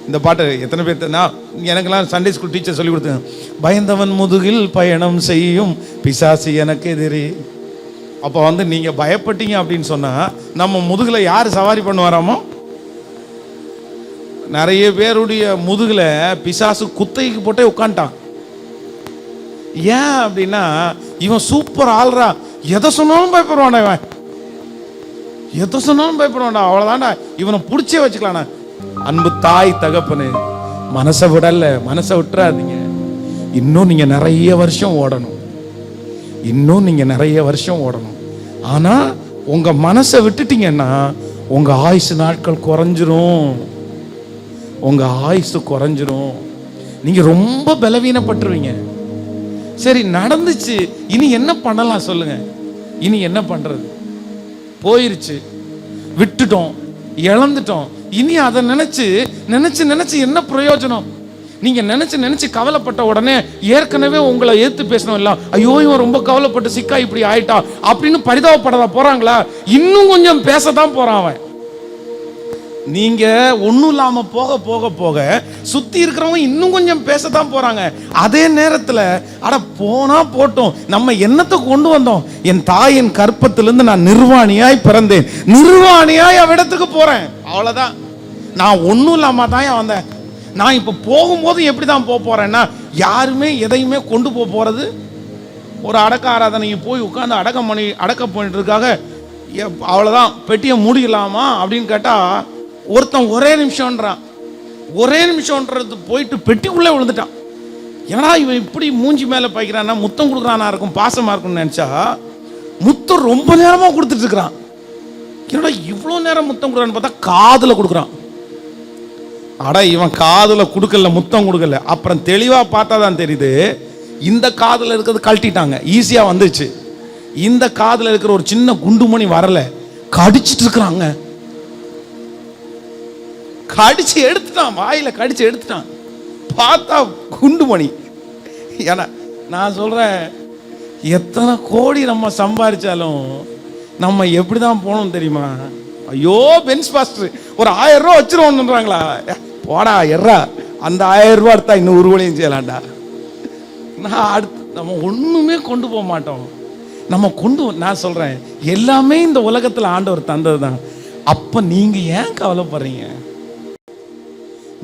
இந்த பாட்டு எத்தனை பேர்? நான் எனக்கெல்லாம் சண்டே ஸ்கூல் டீச்சர் சொல்லி கொடுத்தேன். பயந்தவன் முதுகில் பயணம் செய்யும் பிசாசு எனக்கு எதிரி. அப்போ நீங்கள் பயப்பட்டீங்க அப்படின்னு சொன்னால் நம்ம முதுகில் யார் சவாரி பண்ணுவாராமோ? நிறைய பேருடைய முதுகில் பிசாசு குத்தைக்கு போட்டே உட்காந்துட்டான். ஏன் அப்படின்னா இவன் சூப்பர் ஆள்றா, எதை சொன்னாலும் பயப்படுவான்டா, இவன் எதை சொன்னாலும் பயப்படுவான்டா, அவ்வளோதான்டா, இவனை பிடிச்சே வச்சுக்கலாண்ணா. அன்பு தாய் தகப்பனு, மனசை விடல, மனசை விட்டுறாதீங்க. இன்னும் நீங்க நிறைய வருஷம் ஓடணும், இன்னும் நீங்க நிறைய வருஷம் ஓடணும். ஆனா உங்க மனசை விட்டுட்டீங்கன்னா உங்க ஆயுசு நாட்கள் குறைஞ்சிரும், உங்க ஆயுசு குறைஞ்சிரும். நீங்க ரொம்ப பலவீனப்பட்டுருவீங்க. சரி, நடந்துச்சு, இனி என்ன பண்ணலாம் சொல்லுங்க? இனி என்ன பண்றது? போயிருச்சு, விட்டுட்டோம், இழந்துட்டோம். இனி அதை நினைச்சு நினைச்சு நினைச்சு என்ன பிரயோஜனம்? நீங்க நினைச்சு நினைச்சு கவலைப்பட்ட உடனே ஏற்கனவே உங்களை ஏத்து பேசணும் இல்ல, ஐயோ இவன் ரொம்ப கவலைப்பட்டு சிக்கா இப்படி ஆயிட்டா அப்படின்னு பரிதாபப்படதா போறாங்களா? இன்னும் கொஞ்சம் பேசத்தான் போறான் அவன். நீங்க ஒன்னும் இல்லாம போக போக போக சுத்தி இருக்கிறவங்க இன்னும் கொஞ்சம் பேசத்தான் போறாங்க. அதே நேரத்துல அட போனா போட்டோம், நம்ம என்னத்தை கொண்டு வந்தோம்? என் தாயின் கற்பத்திலிருந்து நான் நிர்வாணியாய் பிறந்தேன், நிர்வாணியாய் அவ்விடத்துக்கு போறேன், அவ்வளவுதான். நான் ஒன்னும் இல்லாம தான் வந்தேன். நான் இப்ப போகும்போது எப்படிதான் போறேன்னா, யாருமே எதையுமே கொண்டு போறது ஒரு அடக்க ஆராதனைக்கு போய் உட்கார்ந்து அடக்க பண்ணிட்டு அவ்வளவுதான். பெட்டியை மூடிக்கலாமா அப்படின்னு கேட்டா ஒருத்தன் ஒரே நிமிஷம்ன்றது போயிட்டு பெட்டிக்குள்ளே விழுந்துட்டான். ஏன்னா இவன் இப்படி மூஞ்சி மேல பாய்க்கிறான்னா முத்தம் கொடுக்குறானா இருக்கும், பாசமா இருக்கும்னு நினைச்சா முத்தம் ரொம்ப நேரமா கொடுத்துட்டு இருக்கிறான். என்னடா இவ்வளவு நேரம் முத்தம் கொடுக்குறான்னு பார்த்தா காதுல கொடுக்குறான். அட இவன் காதுல கொடுக்கல, முத்தம் கொடுக்கல. அப்புறம் தெளிவா பார்த்தா தான் தெரியுது, இந்த காதுல இருக்கிறது கழட்டிட்டாங்க, ஈஸியா வந்துச்சு. இந்த காதுல இருக்கிற ஒரு சின்ன குண்டுமணி வரல, கடிச்சிட்டு இருக்கிறாங்க. கடிச்சு எடுத்துட்டான், வாயில கடிச்சு எடுத்துட்டான். பார்த்தா குண்டுமணி. ஏன்னா நான் சொல்றேன், எத்தனை கோடி நம்ம சம்பாதிச்சாலும் நம்ம எப்படிதான் போனோம் தெரியுமா? ஐயோ பென்ஸ் பாஸ்டர் ஒரு 1000 ரூபா வச்சிருவோம்ன்றாங்களா? போடா எர்ரா, அந்த 1000 ரூபா எடுத்தா இன்னும் ஒரு வழியும் செய்யலாம்டா. நான் அடுத்து நம்ம ஒண்ணுமே கொண்டு போக மாட்டோம். நான் சொல்றேன், எல்லாமே இந்த உலகத்துல ஆண்டவர் தந்தது தான். அப்ப நீங்க ஏன் கவலைப்படுறீங்க?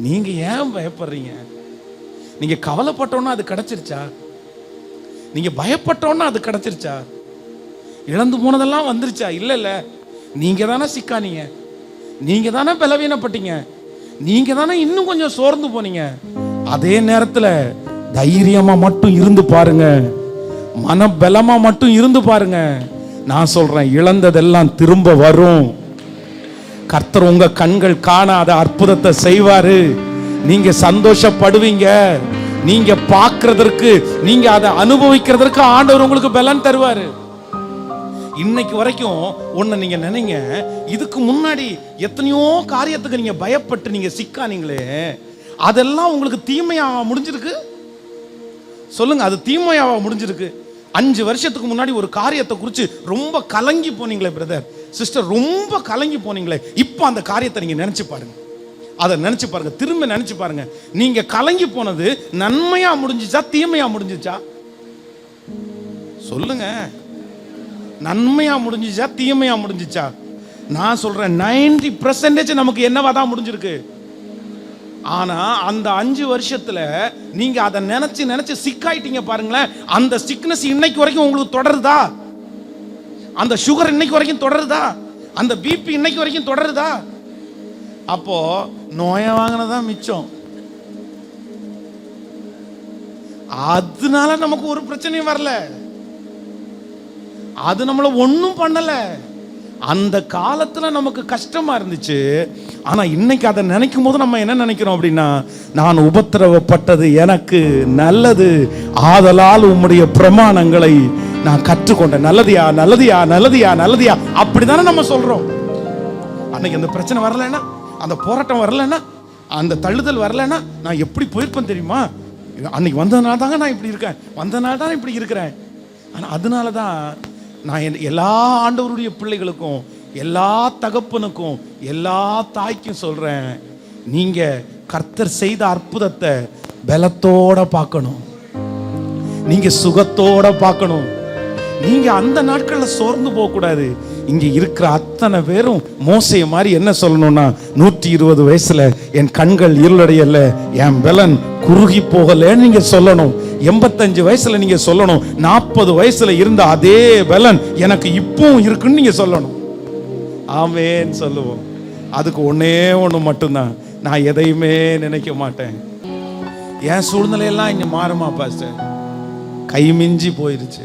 நீங்க ஏன் பயப்படுறீங்க? நீங்க கவலைப்பட்டோன்னா அது கிடைச்சிருச்சா? நீங்க பயப்பட்டோன்னா அது கிடைச்சிருச்சா? இழந்து போனதெல்லாம் வந்துருச்சா? இல்ல, நீங்க தானே சிக்கானீங்க, நீங்க தானே பலவீனப்பட்டீங்க, நீங்க தானே இன்னும் கொஞ்சம் சோர்ந்து போனீங்க. அதே நேரத்துல தைரியமா மட்டும் இருந்து பாருங்க, மனபலமா மட்டும் இருந்து பாருங்க. நான் சொல்றேன், இழந்ததெல்லாம் திரும்ப வரும். கர்த்தர் உங்க கண்கள் காணாத அற்புதத்தை செய்வாரு. நீங்க சந்தோஷப்படுவீங்க. நீங்க பார்க்கிறதற்கு, நீங்க அதை அனுபவிக்கிறதற்கு ஆண்டவர் உங்களுக்கு பலன் தருவாரு. இன்னைக்கு வரைக்கும் ஒண்ணு நீங்க நினைங்க, இதுக்கு முன்னாடி எத்தனையோ காரியத்துக்கு நீங்க பயப்பட்டு நீங்க சிக்கானீங்களே, அதெல்லாம் உங்களுக்கு தீமையாவா முடிஞ்சிருக்கு? சொல்லுங்க, அது தீமையாவா முடிஞ்சிருக்கு? 5 வருஷத்துக்கு முன்னாடி ஒரு காரியத்தை குறித்து ரொம்ப கலங்கி போனீங்களே பிரதர் சிஸ்டர், ரொம்ப கலங்கி போனீங்களே, இப்போ அந்த காரியத்தை நீங்க நினைச்சு பாருங்க, அதை நினைச்சு பாருங்க, திரும்ப நினைச்சு பாருங்க. நீங்க கலங்கி போனது நன்மையா முடிஞ்சிச்சா தீமையா முடிஞ்சிச்சா? சொல்லுங்க, நன்மையா முடிஞ்சிச்சா தீமையா முடிஞ்சிச்சா? நான் சொல்றேன் 90% நமக்கு என்னவா தான் முடிஞ்சிருக்கு. ஆனா அந்த 5 வருஷத்துல நீங்க அதை நினைச்சு நினைச்சு சிக்காயிட்டீங்க பாருங்களேன். அந்த சிக்னஸ் இன்னைக்கு வரைக்கும் உங்களுக்கு தொடருதா? அந்த சுகர் இன்னைக்கு வரைக்கும் தொடருதா? அந்த பிபி இன்னைக்கு வரைக்கும் தொடருதா? அப்போ நோயை வாங்கினதான் மிச்சம். அதனால நமக்கு ஒரு பிரச்சனையும் வரல, அது நம்மள ஒன்னும் பண்ணல. அந்த காலத்துல நமக்கு கஷ்டமா இருந்துச்சு, ஆனா இன்னைக்கு அதை நினைக்கும் போது நம்ம என்ன நினைக்கிறோம் அப்படின்னா, நான் உபத்திரவப்பட்டது எனக்கு நல்லது, ஆதலால் உம்முடைய பிரமாணங்களை நான் கற்றுக்கொண்டேன். நல்லதியா நல்லதியா நல்லதியா நல்லதியா, அப்படித்தானே நம்ம சொல்றோம். அன்னைக்கு அந்த பிரச்சனை வரலன்னா, அந்த போராட்டம் வரலன்னா, அந்த தள்ளுதல் வரலன்னா நான் எப்படி போயிருப்பேன் தெரியுமா? அன்னைக்கு வந்ததுனால தாங்க நான் இப்படி இருக்கேன், வந்ததுனால தான் இப்படி இருக்கிறேன். ஆனால் அதனால தான் நான் எல்லா ஆண்டவருடைய பிள்ளைகளுக்கும், எல்லா தகப்பனுக்கும், எல்லா தாய்க்கும் சொல்றேன், நீங்க கர்த்தர் செய்த அற்புதத்தை பலத்தோட பார்க்கணும், நீங்க சுகத்தோட பார்க்கணும். நீங்க அந்த நாட்கள்ல சோர்ந்து போக கூடாது. இங்க இருக்கிற அத்தனை பேரும் மோசைய மாதிரி என்ன சொல்லணும்னா, 120 வயசுல என் கண்கள் இருளடையல, என் பலன் குறுகி போகலன்னு நீங்க சொல்லணும். 85 வயசுல நீங்க சொல்லணும், 40 வயசுல இருந்த அதே பலன் எனக்கு இப்பவும் இருக்குன்னு நீங்க சொல்லணும். ஆமேன்னு சொல்லுவோம். அதுக்கு ஒன்னே ஒன்று மட்டும்தான், நான் எதையுமே நினைக்க மாட்டேன். என் சூழ்நிலையெல்லாம் இங்க மாறுமா பாஸ்டர்? கை மிஞ்சி போயிருச்சு,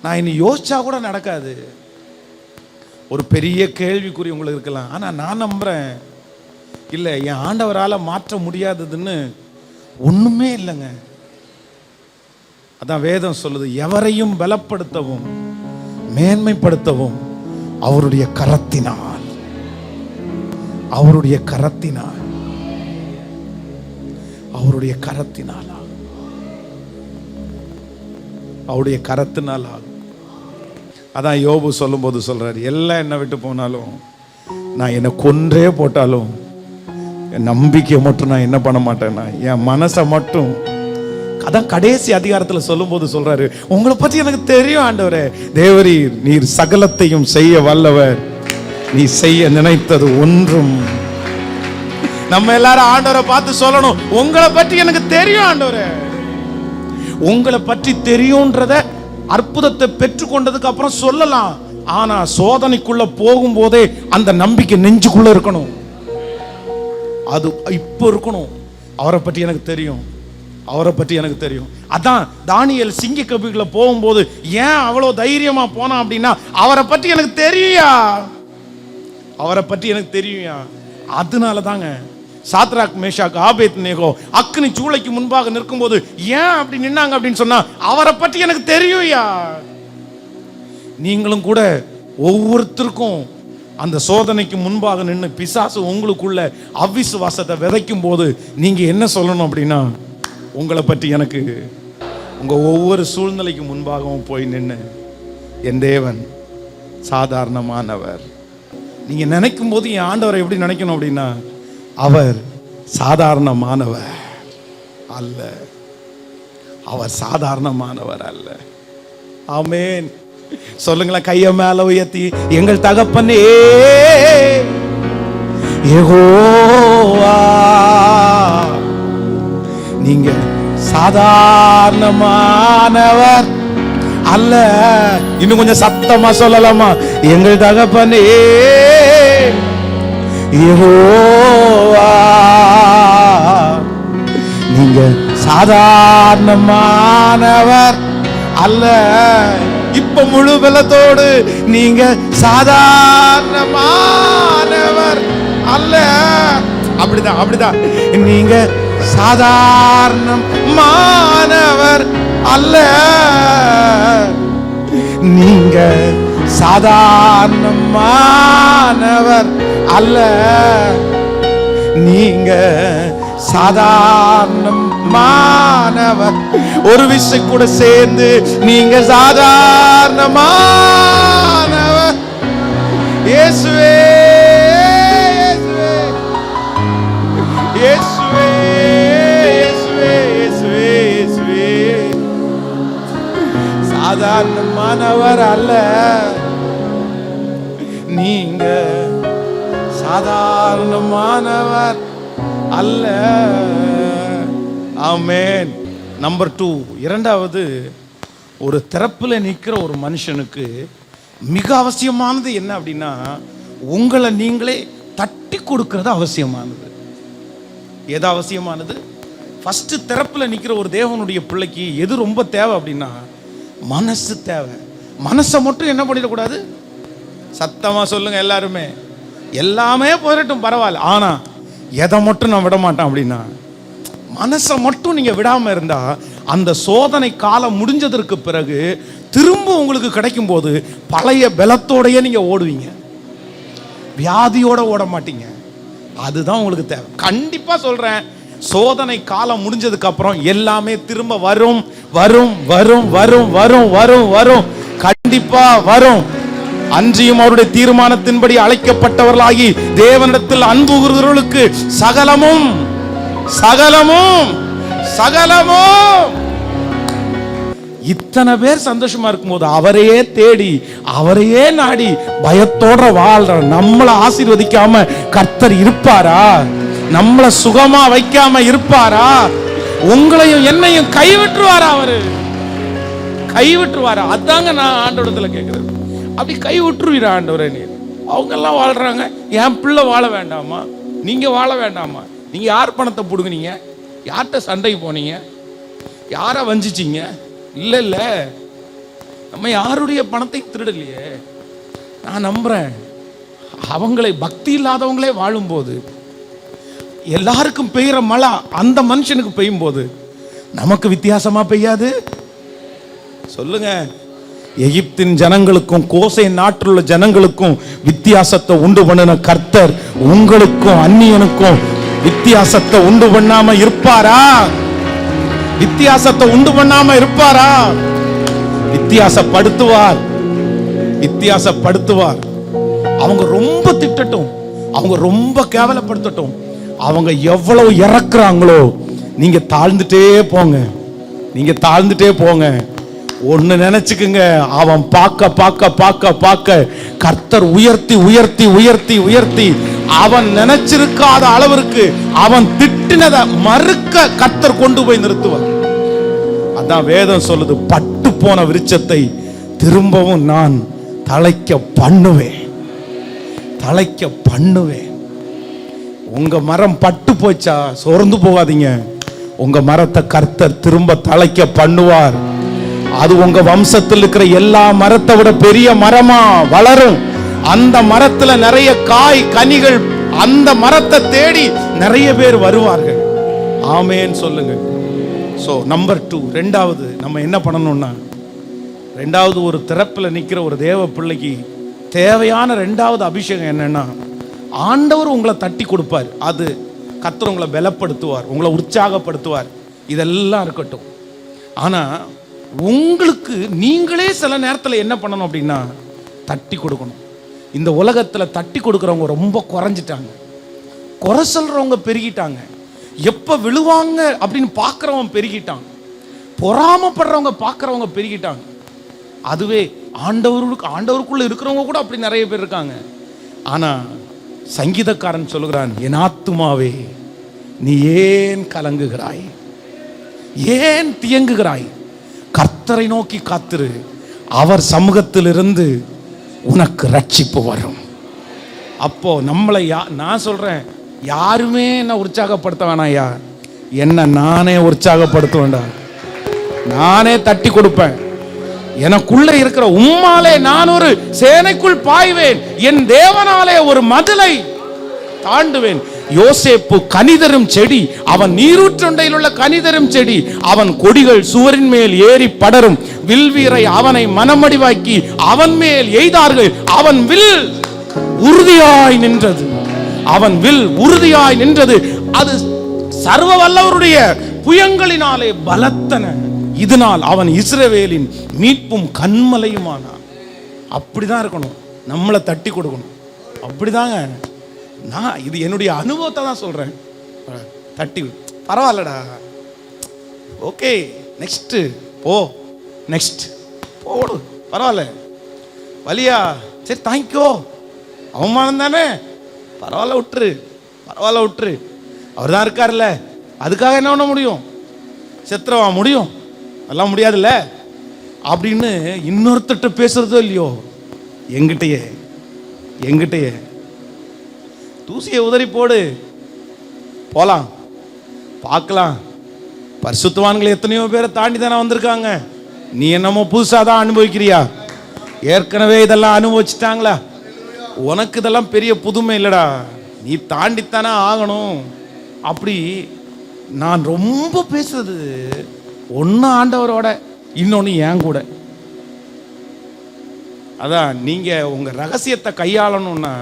நான் இனி யோசிச்சா கூட நடக்காது. ஒரு பெரிய கேள்விக்குறி உங்களுக்கு இருக்கலாம். ஆனா நான் நம்புறேன், இல்லை என் ஆண்டவரால் மாற்ற முடியாததுன்னு ஒண்ணுமே இல்லைங்க. அதான் வேதம் சொல்லுது, எவரையும் பலப்படுத்தவும் மேன்மைப்படுத்தவும் அவருடைய கரத்தினால், அவருடைய கரத்தினால், அவருடைய கரத்தினால், அவருடைய கரத்தினால் ஆகும். அதான் யோபு சொல்லும் போது சொல்றாரு, எல்லாம் என்ன விட்டு போனாலும், நான் என்னை கொன்றே போட்டாலும் என் நம்பிக்கையை மட்டும் நான் என்ன பண்ண மாட்டேன்னா, என் மனசை மட்டும். அதான் கடைசி அதிகாரத்தில் சொல்லும் போது சொல்றாரு, உங்களை பற்றி எனக்கு தெரியும் ஆண்டவரே, தேவரீர் நீர் சகலத்தையும் செய்ய வல்லவர், நீ செய்ய நினைத்தது ஒன்றும். நம்ம எல்லாரும் ஆண்டவரை பார்த்து சொல்லணும், உங்களை பற்றி எனக்கு தெரியும் ஆண்டவரே. உங்களை பற்றி தெரியும்ன்றத அற்புதத்தை பெற்றுக்கொண்டதுக்கு அப்புறம் சொல்லலாம். ஆனா சோதனைக்குள்ள போகும்போதே அந்த நம்பிக்கை நெஞ்சுக்குள்ள இருக்கணும், அது இப்போ இருக்கணும். அவரை பற்றி எனக்கு தெரியும், அவரை பற்றி எனக்கு தெரியும். அதான் தானியேல் சிங்க கபிக்குள்ள போகும்போது ஏன் அவ்வளோ தைரியமா போனான் அப்படின்னா, அவரை பற்றி எனக்கு தெரியுயா, அவரை பற்றி எனக்கு தெரியுயா. அதனால தாங்க சாத்ராக் மேஷாக் ஆபேத்நேகோ அக்னி சூளைக்கு முன்பாக நிற்கும்போது ஏன் அப்படி நின்னாங்க அப்படின்னு சொன்னா, அவரை பற்றி எனக்கு தெரியும்யா. நீங்களும் கூட ஒவ்வொருத்தருக்கும் அந்த சோதனைக்கு முன்பாக நின்று பிசாசு உங்களுக்குள்ள அவிசுவாசத்தை விதைக்கும் போது நீங்க என்ன சொல்லணும் அப்படின்னா, உங்களை பற்றி எனக்கு, உங்க ஒவ்வொரு சூழ்நிலைக்கு முன்பாகவும் போய் நின்று, என் தேவன் சாதாரணமானவர். நீங்க நினைக்கும் போது என் ஆண்டவரை எப்படி நினைக்கணும் அப்படின்னா, அவர் சாதாரணமானவர் அல்ல, அவர் சாதாரணமானவர் அல்ல. ஆமென். சொல்லுங்களேன், கைய மேல உயர்த்தி, எங்கள் தகப்பனே யெகோவா, நீங்க சாதாரணமானவர் அல்ல. இன்னும் கொஞ்சம் சத்தமா சொல்லலாமா? எங்கள் தகப்பனே யெகோவா, நீங்க சாதாரணமானவர் அல்ல. இப்ப முழு பலத்தோடு, நீங்க சாதாரணமானவர் அல்ல. அப்படிதான், அப்படிதான். நீங்க சாதாரணமானவர் அல்ல, நீங்க சாதாரணமானவர் அல்ல, நீங்க சாதாரணமானவர். ஒரு விஷயம் கூட சேர்ந்து, நீங்க சாதாரணமானவர். இயேசுவே இயேசுவே இயேசுவே இயேசுவே இயேசுவே, சாதாரணமானவர் அல்ல, நீங்க சாதாரணமானவர் அல்ல. ஆமென். நம்பர் 2, இரண்டாவது, ஒரு திறப்புல நிற்கிற ஒரு மனுஷனுக்கு மிக அவசியமானது என்ன அப்படின்னா, உங்களை நீங்களே தட்டி கொடுக்கிறது அவசியமானது. எது அவசியமானது? ஃபர்ஸ்ட் திறப்புல நிற்கிற ஒரு தேவனுடைய பிள்ளைக்கு எது ரொம்ப தேவை அப்படின்னா, மனசு தேவை. மனசை மட்டும் என்ன பண்ணிடக்கூடாது? சத்தமா சொல்லுங்க எல்லாருமே, எல்லாமே போயிடட்டும் பரவாயில்ல, ஆனா எதை மட்டும் நான் விட மாட்டேன் அப்படின்னா, மனசை மட்டும் நீங்க விடாம இருந்தா அந்த சோதனை காலம் முடிஞ்சதற்கு பிறகு திரும்ப உங்களுக்கு கிடைக்கும் போது பழைய பலத்தோடயே நீங்க ஓடுவீங்க, வியாதியோட ஓட மாட்டீங்க. அதுதான் உங்களுக்கு தேவை. கண்டிப்பா சொல்றேன், சோதனை காலம் முடிஞ்சதுக்கு அப்புறம் எல்லாமே திரும்ப வரும் வரும் வரும் வரும் வரும் வரும் வரும், கண்டிப்பா வரும். அன்றியும் அவருடைய தீர்மானத்தின்படி அழைக்கப்பட்டவர்களாகி தேவனிடத்தில் அன்பு கூறுகிறவர்களுக்கு சகலமும் சகலமும் சகலமும். இத்தனை பேர் சந்தோஷமா இருக்கும்போது அவரையே தேடி அவரையே நாடி பயத்தோட வாழ்ற நம்மளை ஆசீர்வதிக்காம கர்த்தர் இருப்பாரா? நம்மளை சுகமா வைக்காம இருப்பாரா? உங்களையும் என்னையும் கைவிட்டுருவாரா? அவரு கைவிட்டுருவாரா? அதாங்க நான் ஆண்டவரத்துல கேட்கிறது. அப்படி கை விட்டுருவீரா ஆண்டவரே? நீர் அவங்க எல்லாம் வாழ்றாங்க, என் பிள்ளை வாழ வேண்டாமா? நீங்க வாழ வேண்டாமா? நீங்க யார் பணத்தை புடுங்குனீங்க? யார்கிட்ட சண்டைக்கு போனீங்க? யாரை வஞ்சிச்சீங்க? இல்ல இல்ல, நம்ம யாருடைய பணத்தை திருடலையே. நான் நம்புறேன், அவங்களை பக்தி இல்லாதவங்களே வாழும்போது எல்லாருக்கும் பெய்கிற மழை அந்த மனுஷனுக்கு பெய்யும் போது நமக்கு வித்தியாசமா பெய்யாது? சொல்லுங்க. எகிப்தின் ஜனங்களுக்கும் கோசை நாட்டில் உள்ள ஜனங்களுக்கும் வித்தியாசத்தை உண்டு பண்ணின கர்த்தர் உங்களுக்கும் அந்நியனுக்கும் வித்தியாசத்தை உண்டு பண்ணாம இருப்பாரா? வித்தியாசத்தை உண்டு பண்ணாம இருப்பாரா? வித்தியாசப்படுத்துவார், வித்தியாசப்படுத்துவார். அவங்க ரொம்ப திட்டட்டும், அவங்க ரொம்ப கேவலப்படுத்தட்டும், அவங்க எவ்வளவு இறக்குறாங்களோ நீங்க தாழ்ந்துட்டே போங்க, நீங்க தாழ்ந்துட்டே போங்க. ஒன்னு நினைச்சுக்குங்க, அவன் பார்க்க பார்க்க பார்க்க பார்க்க கர்த்தர் உயர்த்தி உயர்த்தி உயர்த்தி உயர்த்தி அவன் நினைச்சிருக்காத அளவிற்கு அவன் திட்டினதை மறுக்க கர்த்தர் கொண்டு போய் நிறுத்துவார். அதான் வேதம் சொல்லுது, பட்டு போன விருட்சத்தை திரும்பவும் நான் தழைக்க பண்ணுவேன், தழைக்க பண்ணுவேன். உங்க மரம் பட்டு போச்சா சோர்ந்து போகாதீங்க, உங்க மரத்தை கர்த்தர் திரும்ப தழைக்க பண்ணுவார். அது உங்க வம்சத்தில் இருக்கிற எல்லா மரத்தை விட பெரிய மரமா வளரும். அந்த மரத்துல நிறைய காய் கனிகள், அந்த மரத்தை தேடி நிறைய பேர் வருவார்கள். ஆமேன் சொல்லுங்க. சோ நம்பர் 2, ரெண்டாவது நம்ம என்ன பண்ணணும்னா, ரெண்டாவது ஒரு திறப்பில் நிக்கிற ஒரு தேவ பிள்ளைக்கு தேவையான ரெண்டாவது அபிஷேகம் என்னன்னா, ஆண்டவர் உங்களை தட்டி கொடுப்பார். அது கர்த்தர் உங்களை பலப்படுத்துவார், உங்களை உற்சாகப்படுத்துவார். இதெல்லாம் இருக்கட்டும். ஆனா உங்களுக்கு நீங்களே சில நேரத்தில் என்ன பண்ணணும் அப்படின்னா, தட்டி கொடுக்கணும். இந்த உலகத்தில் தட்டி கொடுக்குறவங்க ரொம்ப குறைஞ்சிட்டாங்க, குறை சொல்றவங்க பெருகிட்டாங்க, எப்ப விழுவாங்க அப்படின்னு பார்க்குறவங்க பெருகிட்டாங்க, பொறாமப்படுறவங்க பார்க்குறவங்க பெருகிட்டாங்க. அதுவே ஆண்டவருக்குள்ள இருக்கிறவங்க கூட அப்படி நிறைய பேர் இருக்காங்க. ஆனா சங்கீதக்காரன் சொல்லுகிறான், என் ஆத்துமாவே நீ ஏன் கலங்குகிறாய், ஏன் தியங்குகிறாய்? கர்த்தரை நோக்கி காத்திரு, அவர் சமூகத்தில் இருந்து உனக்கு ரட்சிப்பு வரும். அப்போ நம்மளை நான் சொல்றேன், யாருமே என்ன உற்சாகப்படுத்த வேணாயா, என்ன நானே உற்சாகப்படுத்துவேன்டா, நானே தட்டி கொடுப்பேன். எனக்குள்ள இருக்கிற உம்மாலே நான் ஒரு சேனைக்குள் பாய்வேன், என் தேவனாலே ஒரு மதிலை தாண்டுவேன். யோசேப்பு கனிதரும் செடி, அவன் நீரூற்றண்டையில் உள்ள கனிதரும் செடி, அவன் கொடிகள் சுவரின் மேல் ஏறி படரும். வில்வீரை அவனை மனமடிவாக்கி அவன் மேல் எய்தார்கள். அவன் வில் உறுதியாய் நின்றது, அவன் வில் உறுதியாய் நின்றது. அது சர்வ வல்லவருடைய புயங்களினாலே பலத்தன. இதனால் அவன் இஸ்ரவேலின் மீட்பும் கண்மலையுமானான். அப்படிதான் இருக்கணும், நம்மளை தட்டி கொடுக்கணும். அப்படிதாங்க. நான் இது என்னுடைய அனுபவத்தை தான் சொல்றேன். தட்டி பரவாயில்லடா, ஓகே நெக்ஸ்ட் போ, நெக்ஸ்ட் போடு, பரவாயில்ல, வலியா சரி தேங்க்யூ, அவமானம் தானே, பரவாயில்ல விட்டுரு, பரவாயில்ல விட்டுரு, அவர் தான் இருக்கார்ல, அதுக்காக என்ன பண்ண முடியும், செத்துறவா முடியும், எல்லாம் முடியாதுல்ல அப்படின்னு இன்னொருத்தட்ட பேசுறதோ இல்லையோ, எங்கிட்டயே தூசியை உதறி போடு, போலாம் பார்க்கலாம். பரிசுத்தவான்கள் எத்தனையோ பேரை தாண்டி தானே வந்திருக்காங்க. நீ என்னமோ புதுசாக தான் அனுபவிக்கிறியா? ஏற்கனவே இதெல்லாம் அனுபவிச்சுட்டாங்களா? உனக்கு இதெல்லாம் பெரிய புதுமை இல்லடா, நீ தாண்டித்தானே ஆகணும். அப்படி நான் ரொம்ப பேசுறது ஒன்று ஆண்டவரோட, இன்னொன்று என் கூட. அதான் நீங்கள் உங்கள் ரகசியத்தை கையாளணும்னா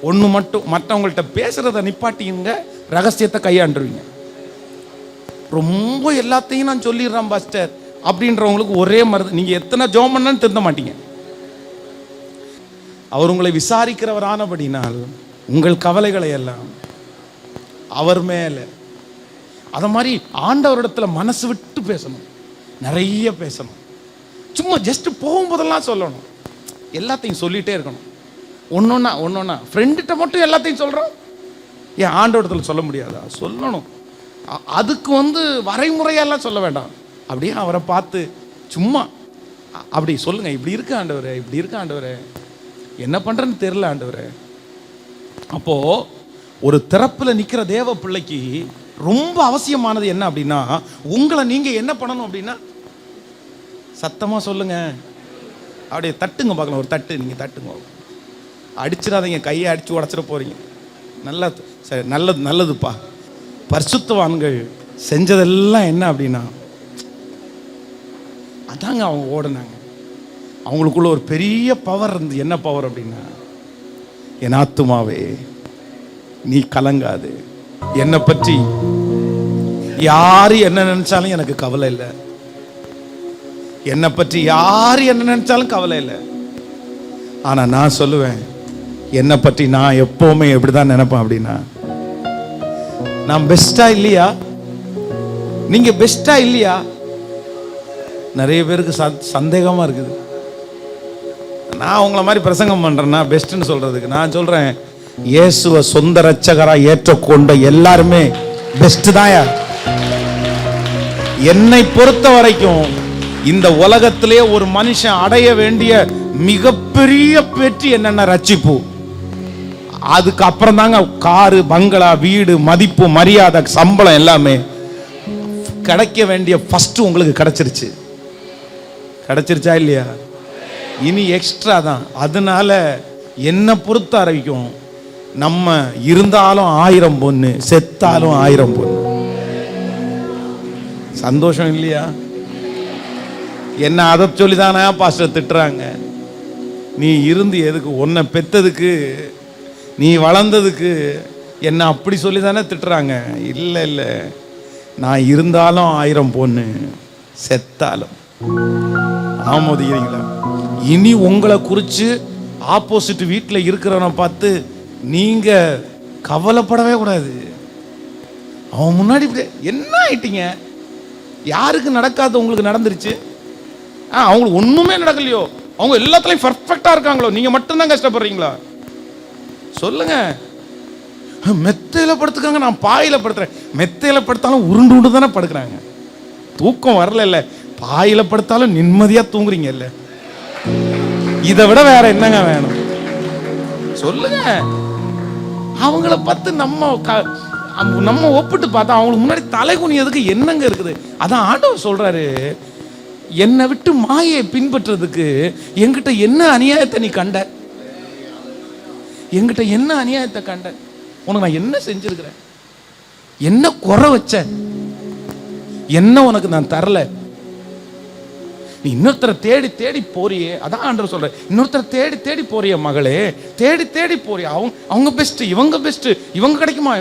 ஒன்று மட்டும், மற்றவங்கள்ட்ட பேசுகிறத நிப்பாட்டிங்க, ரகசியத்தை கையாண்டுருவீங்க. ரொம்ப எல்லாத்தையும் நான் சொல்லிடுறேன் பாஸ்டர் அப்படின்றவங்களுக்கு ஒரே மருந்து, நீங்கள் எத்தனை ஜெபம் பண்ணாலும் திருந்த மாட்டீங்க. அவர் உங்களை விசாரிக்கிறவரானபடினால் உங்கள் கவலைகளை எல்லாம் அவர் மேலே, அதை மாதிரி ஆண்டவரிடத்துல மனசு விட்டு பேசணும், நிறைய பேசணும். சும்மா ஜஸ்ட் போகும்போதெல்லாம் சொல்லணும், எல்லாத்தையும் சொல்லிகிட்டே இருக்கணும். ஒன்றொன்னா ஃப்ரெண்டுகிட்ட மட்டும் எல்லாத்தையும் சொல்கிறோம், ஏன் ஆண்டவரிடத்துல சொல்ல முடியாதா? சொல்லணும். அதுக்கு வரைமுறையெல்லாம் சொல்ல வேண்டாம், அப்படியே அவரை பார்த்து சும்மா அப்படி சொல்லுங்க, இப்படி இருக்க ஆண்டவரே, இப்படி இருக்க ஆண்டவரே, என்ன பண்ணுறேன்னு தெரியல ஆண்டவரே. அப்போது ஒரு திறப்பில் நிற்கிற தேவ பிள்ளைக்கு ரொம்ப அவசியமானது என்ன அப்படின்னா, உங்களை நீங்கள் என்ன பண்ணணும் அப்படின்னா, சத்தமாக சொல்லுங்க, அப்படியே தட்டுங்க பார்க்கலாம். ஒரு தட்டு, நீங்கள் தட்டுங்க, அடிச்சிடாதீங்க, கையை அடித்து உடச்சிட போகிறீங்க. நல்லது, சரி, நல்லதுப்பா. பரிசுத்தவான்கள் செஞ்சதெல்லாம் என்ன அப்படின்னா, அதாங்க அவங்க ஓடினாங்க. அவங்களுக்குள்ள ஒரு பெரிய பவர் இருந்து, என்ன பவர் அப்படின்னா, என் ஆத்துமாவே நீ கலங்காது, என்னை பற்றி யாரு என்ன நினைச்சாலும் எனக்கு கவலை இல்லை, என்னை பற்றி யாரு என்ன நினைச்சாலும் கவலை இல்லை. ஆனா நான் சொல்லுவேன், என்னை பற்றி நான் எப்பவுமே எப்படிதான் நினைப்பேன் அப்படின்னா, நான் பெஸ்டா இல்லையா, நீங்க பெஸ்டா இல்லையா? நிறைய பேருக்கு சந்தேகமா இருக்குது. நான் உங்களை மாதிரி பிரசங்கம் பண்றேன்னா பெஸ்ட்னு சொல்றதுக்கு, நான் சொல்றேன், இயேசுவை சொந்த ரட்சகரா ஏற்றுக்கொண்ட எல்லாருமே பெஸ்ட் தாயா. என்னை பொறுத்த வரைக்கும் இந்த உலகத்திலே ஒரு மனுஷன் அடைய வேண்டிய மிகப்பெரிய வெற்றி என்னென்ன, ரட்சிப்பு. அதுக்கு அப்புறம் தாங்க காரு, பங்களா, வீடு, மதிப்பு, மரியாதை, சம்பளம் எல்லாமே கிடைக்க வேண்டிய ஃபர்ஸ்ட் உங்களுக்கு கிடைச்சிருச்சு. கிடைச்சிருச்சா இல்லையா? இனி எக்ஸ்ட்ரா தான். அதனால என்ன பொறுத்த வரைக்கும் நம்ம இருந்தாலும் 1000 பொண்ணு, செத்தாலும் 1000 பொண்ணு. சந்தோஷம் இல்லையா? என்ன அதை சொல்லிதானே பாஸ்டர் திட்டுறாங்க, நீ இருந்து எதுக்கு, உன்னை பெத்ததுக்கு, நீ வளர்ந்ததுக்கு என்ன அப்படி சொல்லி தானே திட்டுறாங்க. இல்லை இல்லை, நான் இருந்தாலும் 1000 பொண்ணு, செத்தாலும். ஆமோதிக்கிறீங்களா? இனி உங்களை குறித்து ஆப்போசிட் வீட்டில் இருக்கிறவனை பார்த்து நீங்க கவலைப்படவே கூடாது. அவன் முன்னாடி என்ன ஆயிட்டீங்க, யாருக்கு நடக்காது உங்களுக்கு நடந்துருச்சு. அவங்களுக்கு ஒண்ணுமே நடக்கலையோ, அவங்க எல்லாத்துலயும் பர்ஃபெக்டா இருக்காங்களோ, நீங்க மட்டும்தான் கஷ்டப்படுறீங்களா? சொல்லுங்க. மெத்தையில படுத்துக்காங்க, நான் பாயில படுத்துறேன். மெத்தையில படுத்தாலும் உருண்டு உண்டு தானே படுக்கிறாங்க, தூக்கம் வரல இல்ல. பாயில படுத்தாலும் நிம்மதியா தூங்குறீங்க இல்ல. இதை விட வேற என்னங்க வேணும் சொல்லுங்க. அவங்கள பார்த்து நம்ம ஒப்பிட்டு பார்த்தா அவங்களுக்கு முன்னாடி தலைகுனியதுக்கு என்னங்க இருக்குது? அதான் ஆண்டவர் சொல்றாரு, என்னை விட்டு மாயை பின்பற்றதுக்கு என்கிட்ட என்ன அநியாயத்தை நீ கண்ட, என்கிட்ட என்ன அநியாயத்தை கண்ட, உனக்கு நான் என்ன செஞ்சிருக்கிறேன், என்ன குறை வச்ச, என்ன உனக்கு நான் தரல, நீ இன்னொருத்தரை தேடி தேடி போறியே. அதான் ஆண்டவர் சொல்ற, இன்னொருத்தரை தேடி தேடி போறிய மகளே, தேடி தேடி போறிய. அவங்க பெஸ்ட், இவங்க பெஸ்ட், இவங்க கிடைக்குமா?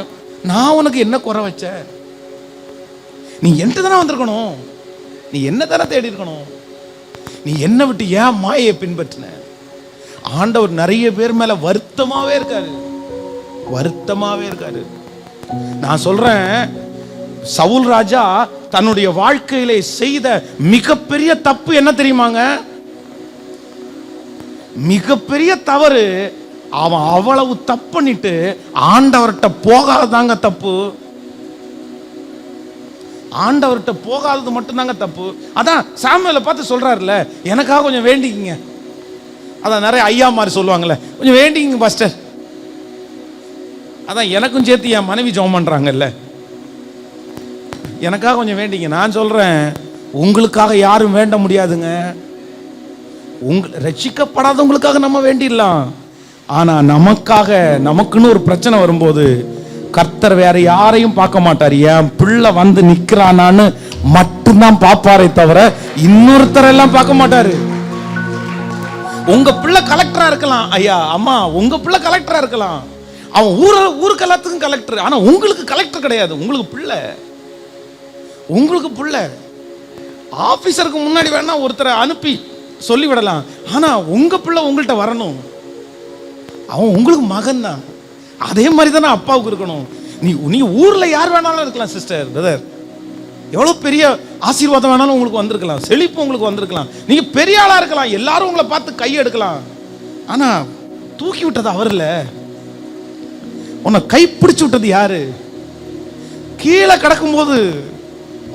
நான் உனக்கு என்ன குறை வச்ச? நீ என்கிட்ட தானே வந்திருக்கணும், நீ என்ன தானே தேடி இருக்கணும், நீ என்ன விட்டு ஏன் மாயை பின்பற்றின? ஆண்டவர் நிறைய பேர் மேல வருத்தமாவே இருக்காரு, வருத்தமாவே இருக்காரு. நான் சொல்றேன், சவுல் ராஜா தன்னுடைய வாழ்க்கையிலே செய்த மிகப்பெரிய தப்பு என்ன தெரியுமாங்க? மிகப்பெரிய தவறு. அவன் அவ்வளவு தப்பு பண்ணிட்டு ஆண்டவர்கிட்ட போகாததாங்க தப்பு. ஆண்டவர்கிட்ட போகாதது மட்டும்தாங்க தப்பு. அதான் சாமுவேலை பார்த்து சொல்றாருல, எனக்காக கொஞ்சம் வேண்டிக்கிங்க. அதான் நிறைய ஐயா மாதிரி சொல்லுவாங்கல்ல, கொஞ்சம் வேண்டிக்கிங்க பாஸ்டர். அதான் எனக்கும் சேர்த்து என் மனைவி ஜெபம் பண்றாங்கல்ல, எனக்காக கொஞ்சம் வேண்டிங்க. நான் சொல்றேன், உங்களுக்காக யாரும் வேண்ட முடியாதுங்க. ரட்சிக்கப்படாதவங்களுக்காக நம்ம வேண்டிடலாம். ஆனா நமக்குன்னு ஒரு பிரச்சனை வரும்போது கர்த்தர் வேற யாரையும் பார்க்க மாட்டார். என் பிள்ளை வந்து நிக்கிறானான்னு மட்டும்தான் பார்ப்பாரே தவிர இன்னொருத்தர் எல்லாம் பார்க்க மாட்டாரு. உங்க பிள்ளை கலெக்டரா இருக்கலாம் ஐயா, அம்மா, உங்க பிள்ளை கலெக்டரா இருக்கலாம். அவன் ஊருக்கு எல்லாத்துக்கும் கலெக்டர். ஆனா உங்களுக்கு கலெக்டர் கிடையாது. உங்களுக்கு பிள்ளை ஆபீசருக்கு முன்னாடி வேணா ஒருத்தரை அனுப்பி சொல்லி விடலாம். ஆனா உங்க பிள்ளை உங்கள்கிட்ட வரணும். அவன் உங்களுக்கு மகன் தான். அதே மாதிரி தானே அப்பாவுக்கு இருக்கணும். நீ ஊர்ல யார் வேணாலும் இருக்கலாம் சிஸ்டர், பிரதர். எவ்வளவு பெரிய ஆசீர்வாதம் வேணாலும் உங்களுக்கு வந்திருக்கலாம், செழிப்பு உங்களுக்கு வந்திருக்கலாம், நீங்க பெரிய ஆளா இருக்கலாம், எல்லாரும் உங்களை பார்த்து கை எடுக்கலாம். ஆனா தூக்கி விட்டது அவர் இல்ல. உன்னை கைப்பிடிச்சு விட்டது யாரு? கீழே கிடக்கும் போது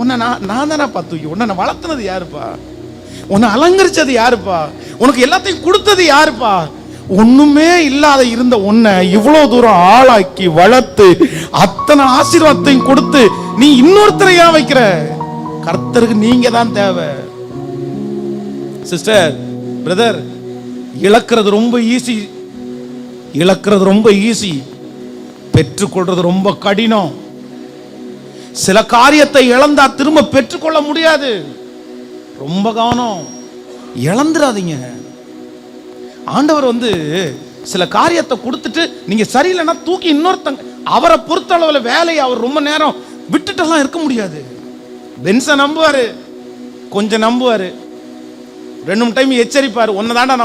உன்னை நான் தானேப்பா தூக்கி, உன்னை வளர்த்துனது யாருப்பா? உன்னை அலங்கரிச்சது யாருப்பா? உனக்கு எல்லாத்தையும் கொடுத்தது யாருப்பா? ஒண்ணுமே இல்லாத இருந்த உன்னை இவ்வளவு தூரம் ஆளாக்கி வளர்த்து அத்தனை ஆசீர்வாதத்தையும் கொடுத்து நீ இன்னொருத்தரை ஏன் வைக்கிற? கர்த்தருக்கு நீங்க தான் தேவை. சிஸ்டர், பிரதர், இழக்கிறது ரொம்ப ஈஸி, பெற்றுக்கொள்றது ரொம்ப கடினம். சில காரியத்தை இழந்தா திரும்ப பெற்றுக்கொள்ள முடியாது. ரொம்ப கவனம், இழந்துடாதீங்க. ஆண்டவர் சில காரியத்தை கொடுத்துட்டு நீங்க சரியில்லைன்னா தூக்கி இன்னொருத்தங்க, அவரை பொறுத்த அளவில் வேலையை அவர் ரொம்ப நேரம் விட்டுட்டெல்லாம் இருக்க முடியாது. பென்ஸை நம்புவாரு, கொஞ்சம் நம்புவாரு, 2 டைம் எச்சரிப்பாரு, உன்னதாண்டா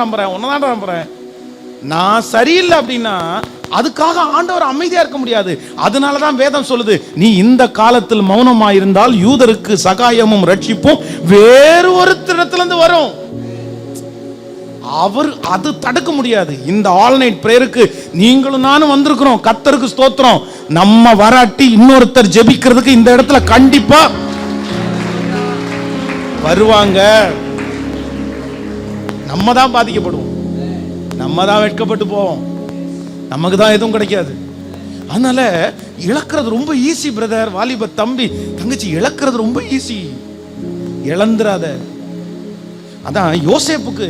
நம்புறேன். நான் சரியில்லை அப்படின்னா அதுக்காக ஆண்டவர் அமைதியா இருக்க முடியாது. அதனாலதான் வேதம் சொல்லுது, நீ இந்த காலத்தில் மௌனமாயிருந்தால் யூதருக்கு சகாயமும் ரட்சிப்பும் வேறு ஒருத்தரிடத்திலிருந்து வரும். அது தடுக்க முடியாது. இந்த ஆல் நைட் பிரேயருக்கு நீங்களும் நானும் வந்திருக்கிறோம். கர்த்தருக்கு ஸ்தோத்திரம். நம்ம வராட்டி இன்னொருத்தர் ஜெபிக்கிறதுக்கு இந்த இடத்துல கண்டிப்பா வருவாங்க. நம்ம தான் பாதிக்கப்படுவோம், நம்ம தான் வெட்கப்பட்டு போவோம், நமக்கு தான் எதுவும் கிடைக்காது. அதனால இழக்கிறது ரொம்ப ஈஸி பிரதர், வாலிப தம்பி தங்கச்சி, இழக்கிறது ரொம்ப ஈஸி. இழந்துராத. அதான் யோசேப்புக்கு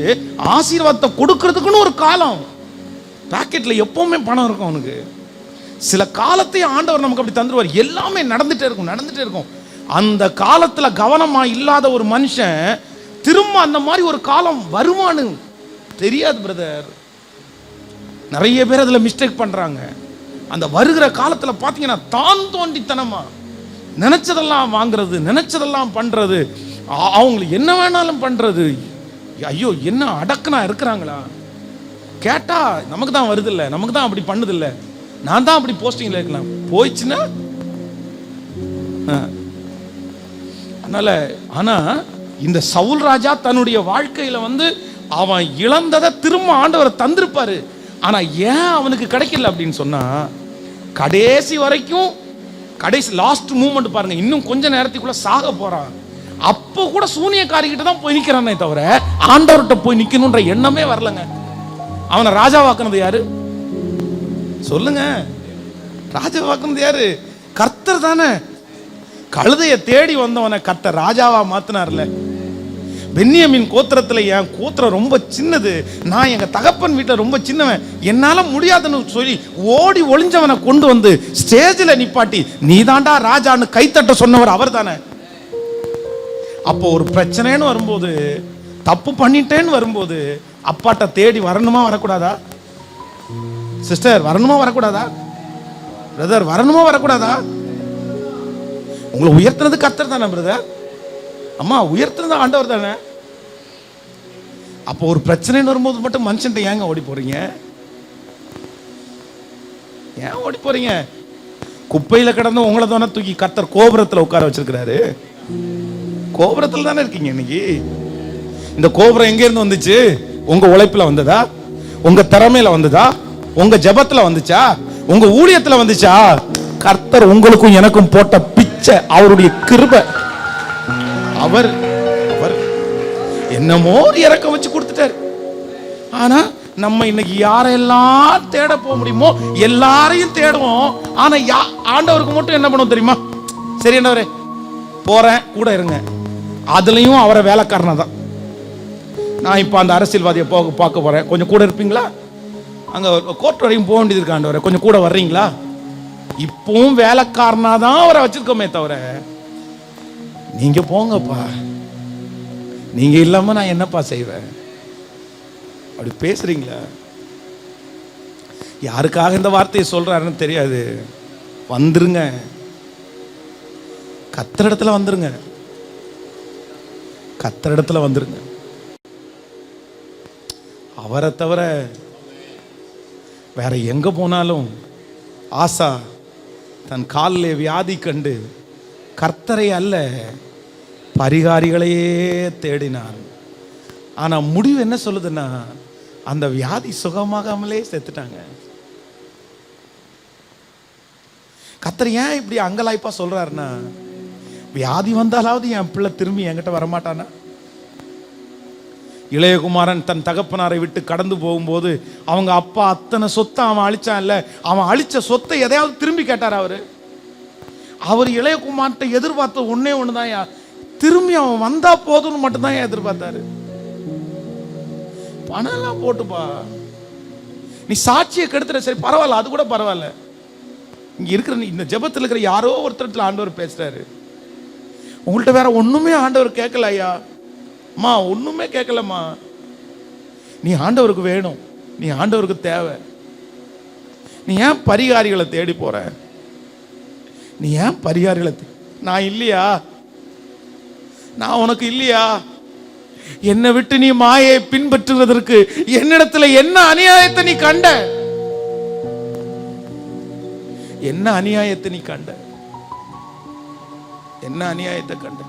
ஆசீர்வாதத்தை கொடுக்கிறதுக்குன்னு ஒரு காலம். பாக்கெட்ல எப்பவுமே பணம் இருக்கும் அவனுக்கு. சில காலத்தை ஆண்டவர் நமக்கு அப்படி தந்துருவார். எல்லாமே நடந்துட்டே இருக்கும். அந்த காலத்துல கவனமா இல்லாத ஒரு மனுஷன் திரும்ப அந்த மாதிரி ஒரு காலம் வருமானு தெரியாது பிரதர். நிறைய பேர் அதுல மிஸ்டேக் பண்றாங்க. அந்த வருகிற காலத்துல பாத்தீங்கன்னா தான் தோண்டித்தனமா நினைச்சதெல்லாம் வாங்குறது, நினைச்சதெல்லாம் பண்றது, அவங்களுக்கு என்ன வேணாலும் பண்றது. ஐயோ, என்ன அடக்குனா இருக்கிறாங்களா? கேட்டா நமக்கு தான் வருது இல்ல, நமக்கு தான் அப்படி பண்ணுது இல்ல, நான் தான் அப்படி போஸ்டிங்ல இருக்கலாம் போயிடுச்சுன்னா. அதனால ஆனா இந்த சவுல் ராஜா தன்னுடைய வாழ்க்கையில அவன் இழந்ததை திரும்ப ஆண்டவர் தந்திருப்பாரு. ஆனா ஏன் அவனுக்கு கிடைக்கல அப்படின்னு சொன்னா, கடைசி வரைக்கும் லாஸ்ட் மூமெண்ட் பாருங்க, இன்னும் கொஞ்ச நேரத்துக்குள்ள சாக போறான். அப்போ கூட சூனியக்காரிகிட்ட தான் போய் நிக்கிறானே தவிர ஆண்டவர்கிட்ட போய் நிக்கணும்ன்ற எண்ணமே வரலங்க. அவனை ராஜாவாக்குனது யாரு சொல்லுங்க? ராஜாவாக்குனது யாரு? கர்த்தர் தானே. கழுதைய தேடி வந்தவனை கர்த்தர் ராஜாவா மாத்தினார்ல. பென்யமீன் கோத்திரத்துல என் கோத்திரம் ரொம்ப சின்னது, நான் எங்க தகப்பன் வீட்டுல ரொம்ப சின்னவன், என்னால முடியாதுன்னு சொல்லி ஓடி ஒளிஞ்சவனை கொண்டு ஸ்டேஜில் நிப்பாட்டி நீ தாண்டா ராஜான்னு கைத்தட்ட சொன்னவர் அவர் தானே. அப்போ ஒரு பிரச்சனைன்னு வரும்போது, தப்பு பண்ணிட்டேன்னு வரும்போது அப்பாட்ட தேடி வரணுமா வரக்கூடாதா? சிஸ்டர், வரணுமா வரக்கூடாதா? பிரதர், வரணுமா வரக்கூடாதா? உங்களை உயர்த்தினது கர்த்தர் தானே பிரதர், அம்மா, உயர்த்தினது ஆண்டவர் தானே. அப்போ ஒரு பிரச்சனைன்னு வரும்போது மட்டும் மனுஷன்ட்ட ஏங்க ஓடி போறீங்க? ஏன் ஓடி போறீங்க? குப்பையில கிடந்து உங்களை தானே தூக்கி கர்த்தர் கோபுரத்தில் உட்கார வச்சிருக்கிறாரு. கோபுரத்தில் தானே இருக்கீங்க இன்னைக்கு. இந்த கோபுரம் எங்க இருந்து வந்துச்சு? உங்க உழைப்புல வந்ததா? உங்க திறமையில வந்ததா? உங்க ஜெபத்துல வந்துச்சா? உங்க ஊழியத்துல வந்துச்சா? கர்த்தர் உங்களுக்கும் எனக்கும் போட்ட பிச்சை, அவருடைய கிருபை. அவர் என்னமோ இறக்கம் வச்சு கொடுத்துட்டாரு. ஆனா நம்ம இன்னைக்கு யாரெல்லாம் தேட போக முடியுமோ எல்லாரையும் தேடுவோம். ஆனா ஆண்டவருக்கு மட்டும் என்ன பண்ணுவோம் தெரியுமா? சரி ஆண்டவரே போறேன், கூட இருங்க. அதுலயும் அவரை வேலைக்காரனா தான். நான் இப்ப அந்த அரசியல்வாதியை பார்க்க போறேன், கொஞ்சம் கூட இருப்பீங்களா? அங்கே கோர்ட் வரைக்கும் போக வேண்டியது இருக்கு ஆண்டவரே, கொஞ்சம் கூட வர்றீங்களா? இப்பவும் வேலைக்காரனா தான் அவரை வச்சிருக்கோமே தவிர, நீங்க போங்கப்பா, நீங்க இல்லாம நான் என்னப்பா செய்வேன்? அப்படி பேசுறீங்களா? யாருக்காக இந்த வார்த்தையை சொல்றாருன்னு தெரியாது. வந்துருங்க, கத்தர் இடத்துல வந்துருங்க, கத்தர் இடத்துல வந்துருங்க. அவரை தவிர வேற எங்க போனாலும் ஆசா தன் காலிலே வியாதி கண்டு கர்த்தரை அல்ல பரிகாரிகளையே தேடினான். ஆனா முடிவு என்ன சொல்லுதுன்னா, அந்த வியாதி சுகமாகாமலே செத்துட்டாங்க. கர்த்தர் ஏன் இப்படி அங்கலாய்ப்பா சொல்றாருன்னா, வியாதி வந்தாலாவது என் பிள்ளை திரும்பி என்கிட்ட வரமாட்டானா? இளையகுமாரன் தன் தகப்பனாரை விட்டு கடந்து போகும்போது அவங்க அப்பா அத்தனை சொத்தை அவன் அழிச்சான் இல்ல, அவன் அழிச்ச சொத்தை எதையாவது திரும்பி கேட்டார் அவரு? அவர் இளையகுமார்ட்ட எதிர்பார்த்த ஒன்னே ஒண்ணுதான், திரும்பி அவன் வந்தா போதும்னு மட்டும்தான் எதிர்பார்த்தாரு. பணம் எல்லாம் போட்டுப்பா, நீ சாட்சியை கெடுத்துற, சரி பரவாயில்ல, அது கூட பரவாயில்ல. இங்க இருக்கிற இந்த ஜெபத்தில் இருக்கிற யாரோ ஒருத்தர் ஆண்டவர் பேசுறாரு. உங்கள்கிட்ட வேற ஒண்ணுமே ஆண்டவர் கேட்கல ஐயா, அம்மா ஒண்ணுமே கேட்கலம்மா. நீ ஆண்டவருக்கு வேணும், நீ ஆண்டவருக்கு தேவை. நீ ஏன் பரிகாரிகளை தேடி போற? நீ ஏன் பரிகாரிகளை நான் இல்லையா? நான் உனக்கு இல்லையா? என்னை விட்டு நீ மாயை பின்பற்றுவதற்கு என்னிடத்துல என்ன அநியாயத்தை நீ கண்ட? என்ன அநியாயத்தை நீ கண்ட? என்ன அநியாயத்தை கண்ட?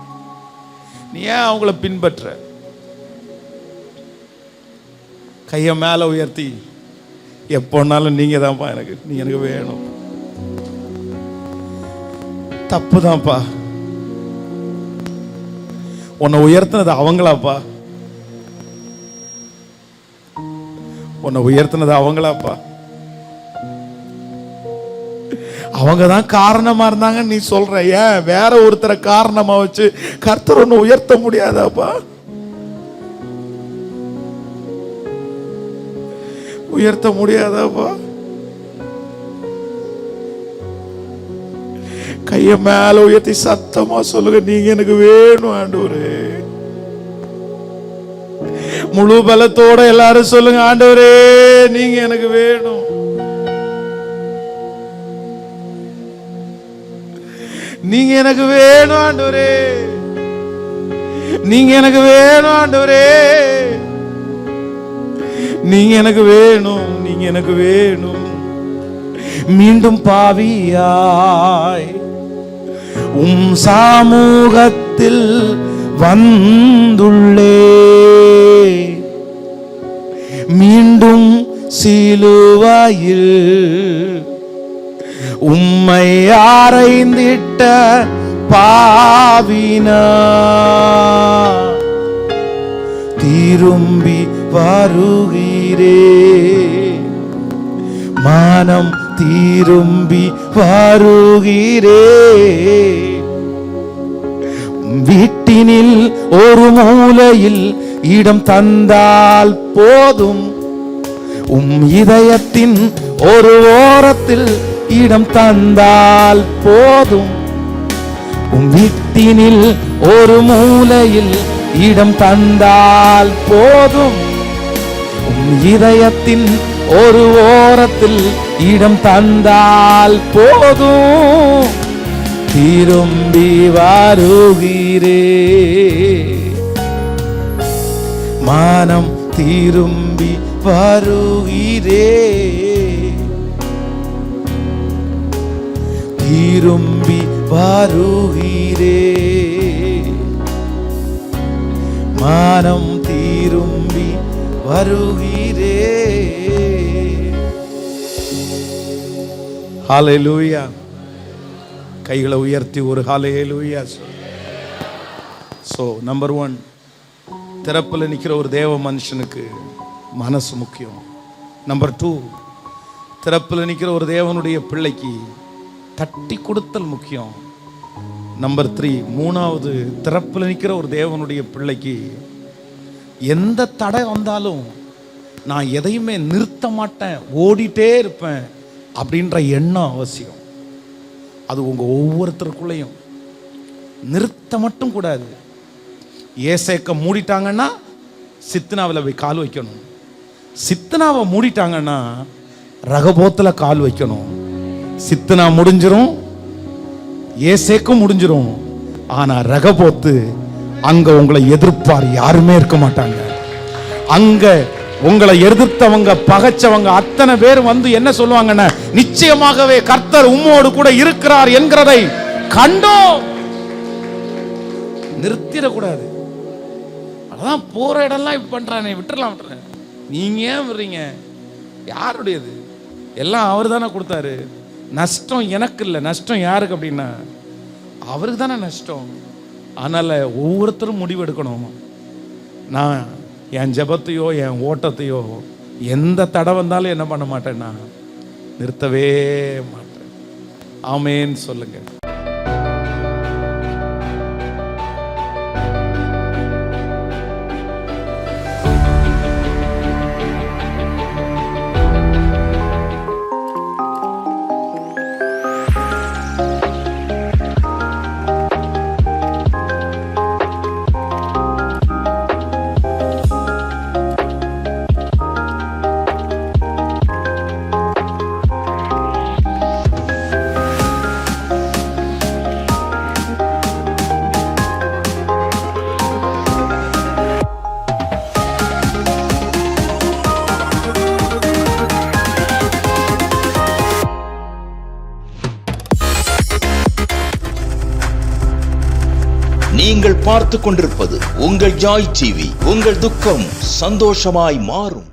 நீ ஏன் அவங்கள பின்பற்ற? கைய மேல உயர்த்தி எப்போனாலும் நீங்க தான்ப்பா எனக்கு, நீ எனக்கு வேணும். தப்புதான்ப்பா, உன்னை உயர்த்தினது அவங்களாப்பா, உன்னை உயர்த்தினது அவங்களாப்பா. அவங்க தான் காரணமா இருந்தாங்க நீ சொல்ற. ஏன் வேற ஒருத்தரை காரணமா வச்சு கர்த்தர் ஒன்னு உயர்த்த முடியாதாப்பா? உயர்த்த முடியாதாப்பா? கைய மேல உயர்த்தி சத்தமா சொல்லுங்க, நீங்க எனக்கு வேணும் ஆண்டவரே. முழு பலத்தோட எல்லாரும் சொல்லுங்க, ஆண்டவரே நீங்க எனக்கு வேணும். நீங்க எனக்கு வேணும் ஆண்டவரே, நீங்க எனக்கு வேணும் ஆண்டவரே, நீங்க எனக்கு வேணும், நீங்க எனக்கு வேணும். மீண்டும் பாவியாய் உம் சமூகத்தில் வந்துள்ளே, மீண்டும் சிலுவையில் உம்மை அறைந்திட்ட பாவினா திரும்பி வருகிறே, மனம் திரும்பி வருகிறே. வீட்டினில் ஒரு மூலையில் இடம் தந்தால் போதும், உம் இதயத்தின் ஒரு ஓரத்தில் இடம் தந்தால் போதும். உம் வீட்டினில் ஒரு மூலையில் இடம் தந்தால் போதும், உம் இதயத்தின் ஒரு ஓரத்தில் இடம் தந்தால் போதும். திரும்பி வருகிறே, மனம் திரும்பி வருகிறே, திரும்பி வருகிறே, மனம் திரும்பி வருகிறே. ஹல்லேலூயா. கைகளை உயர்த்தி ஒரு ஹல்லேலூயா. சோ நம்பர் 1, திறப்புல நிக்கிற ஒரு தேவ மனுஷனுக்கு மனசு முக்கியம். நம்பர் 2, திறப்புல நிக்கிற ஒரு தேவனுடைய பிள்ளைக்கு தட்டி கொடுத்தல் முக்கியம். நம்பர் 3, மூணாவது, திறப்புல நிக்கிற ஒரு தேவனுடைய பிள்ளைக்கு எந்த தடை வந்தாலும் நான் எதையுமே நிறுத்த மாட்டேன், ஓடிட்டே இருப்பேன் அப்படின்ற எண்ணம் அவசியம். அது உங்க ஒவ்வொருத்தருக்குள்ளேயும். நிறுத்த மட்டும் கூடாது. ஏசேக்க மூடிட்டாங்கன்னா சித்னாவில் போய் கால் வைக்கணும். சித்னாவை மூடிட்டாங்கன்னா ரகபோத்தில் கால் வைக்கணும். சித்னா முடிஞ்சிரும், ஏசேக்கும் முடிஞ்சிரும். ஆனா ரகபோத்து அங்க உங்களை எதிர்ப்பார் யாருமே இருக்க மாட்டாங்க. அங்க உங்களை எதிர்த்தவங்க, பகைச்சவங்க அத்தனை பேர் வந்து என்ன சொல்லுவாங்கன்னா, நிச்சயமாகவே கர்த்தர் உம்மோடு கூட இருக்கிறார் என்கிறதை கண்டோம். நிறுத்திடக்கூடாது. அதான் போற இடம்லாம் இப்ப பண்றானே, விட்டுறலாம். நீங்க ஏன் விடுறீங்க? யாருடையது? எல்லாம் அவர் தானே கொடுத்தாரு. நஷ்டம் எனக்கு இல்லை. நஷ்டம் யாருக்கு அப்படின்னா அவருக்கு தானே நஷ்டம். அதனால ஒவ்வொருத்தரும் முடிவு எடுக்கணும். நான் என் ஜெபத்தையோ என் ஓட்டத்தையோ எந்த தடை வந்தாலும் என்ன பண்ண மாட்டேன்னா நிறுத்தவே மாட்டேன். ஆமேன்னு சொல்லுங்க. நீங்கள் பார்த்து கொண்டிருப்பது உங்கள் ஜாய் டிவி. உங்கள் துக்கம் சந்தோஷமாய் மாறும்.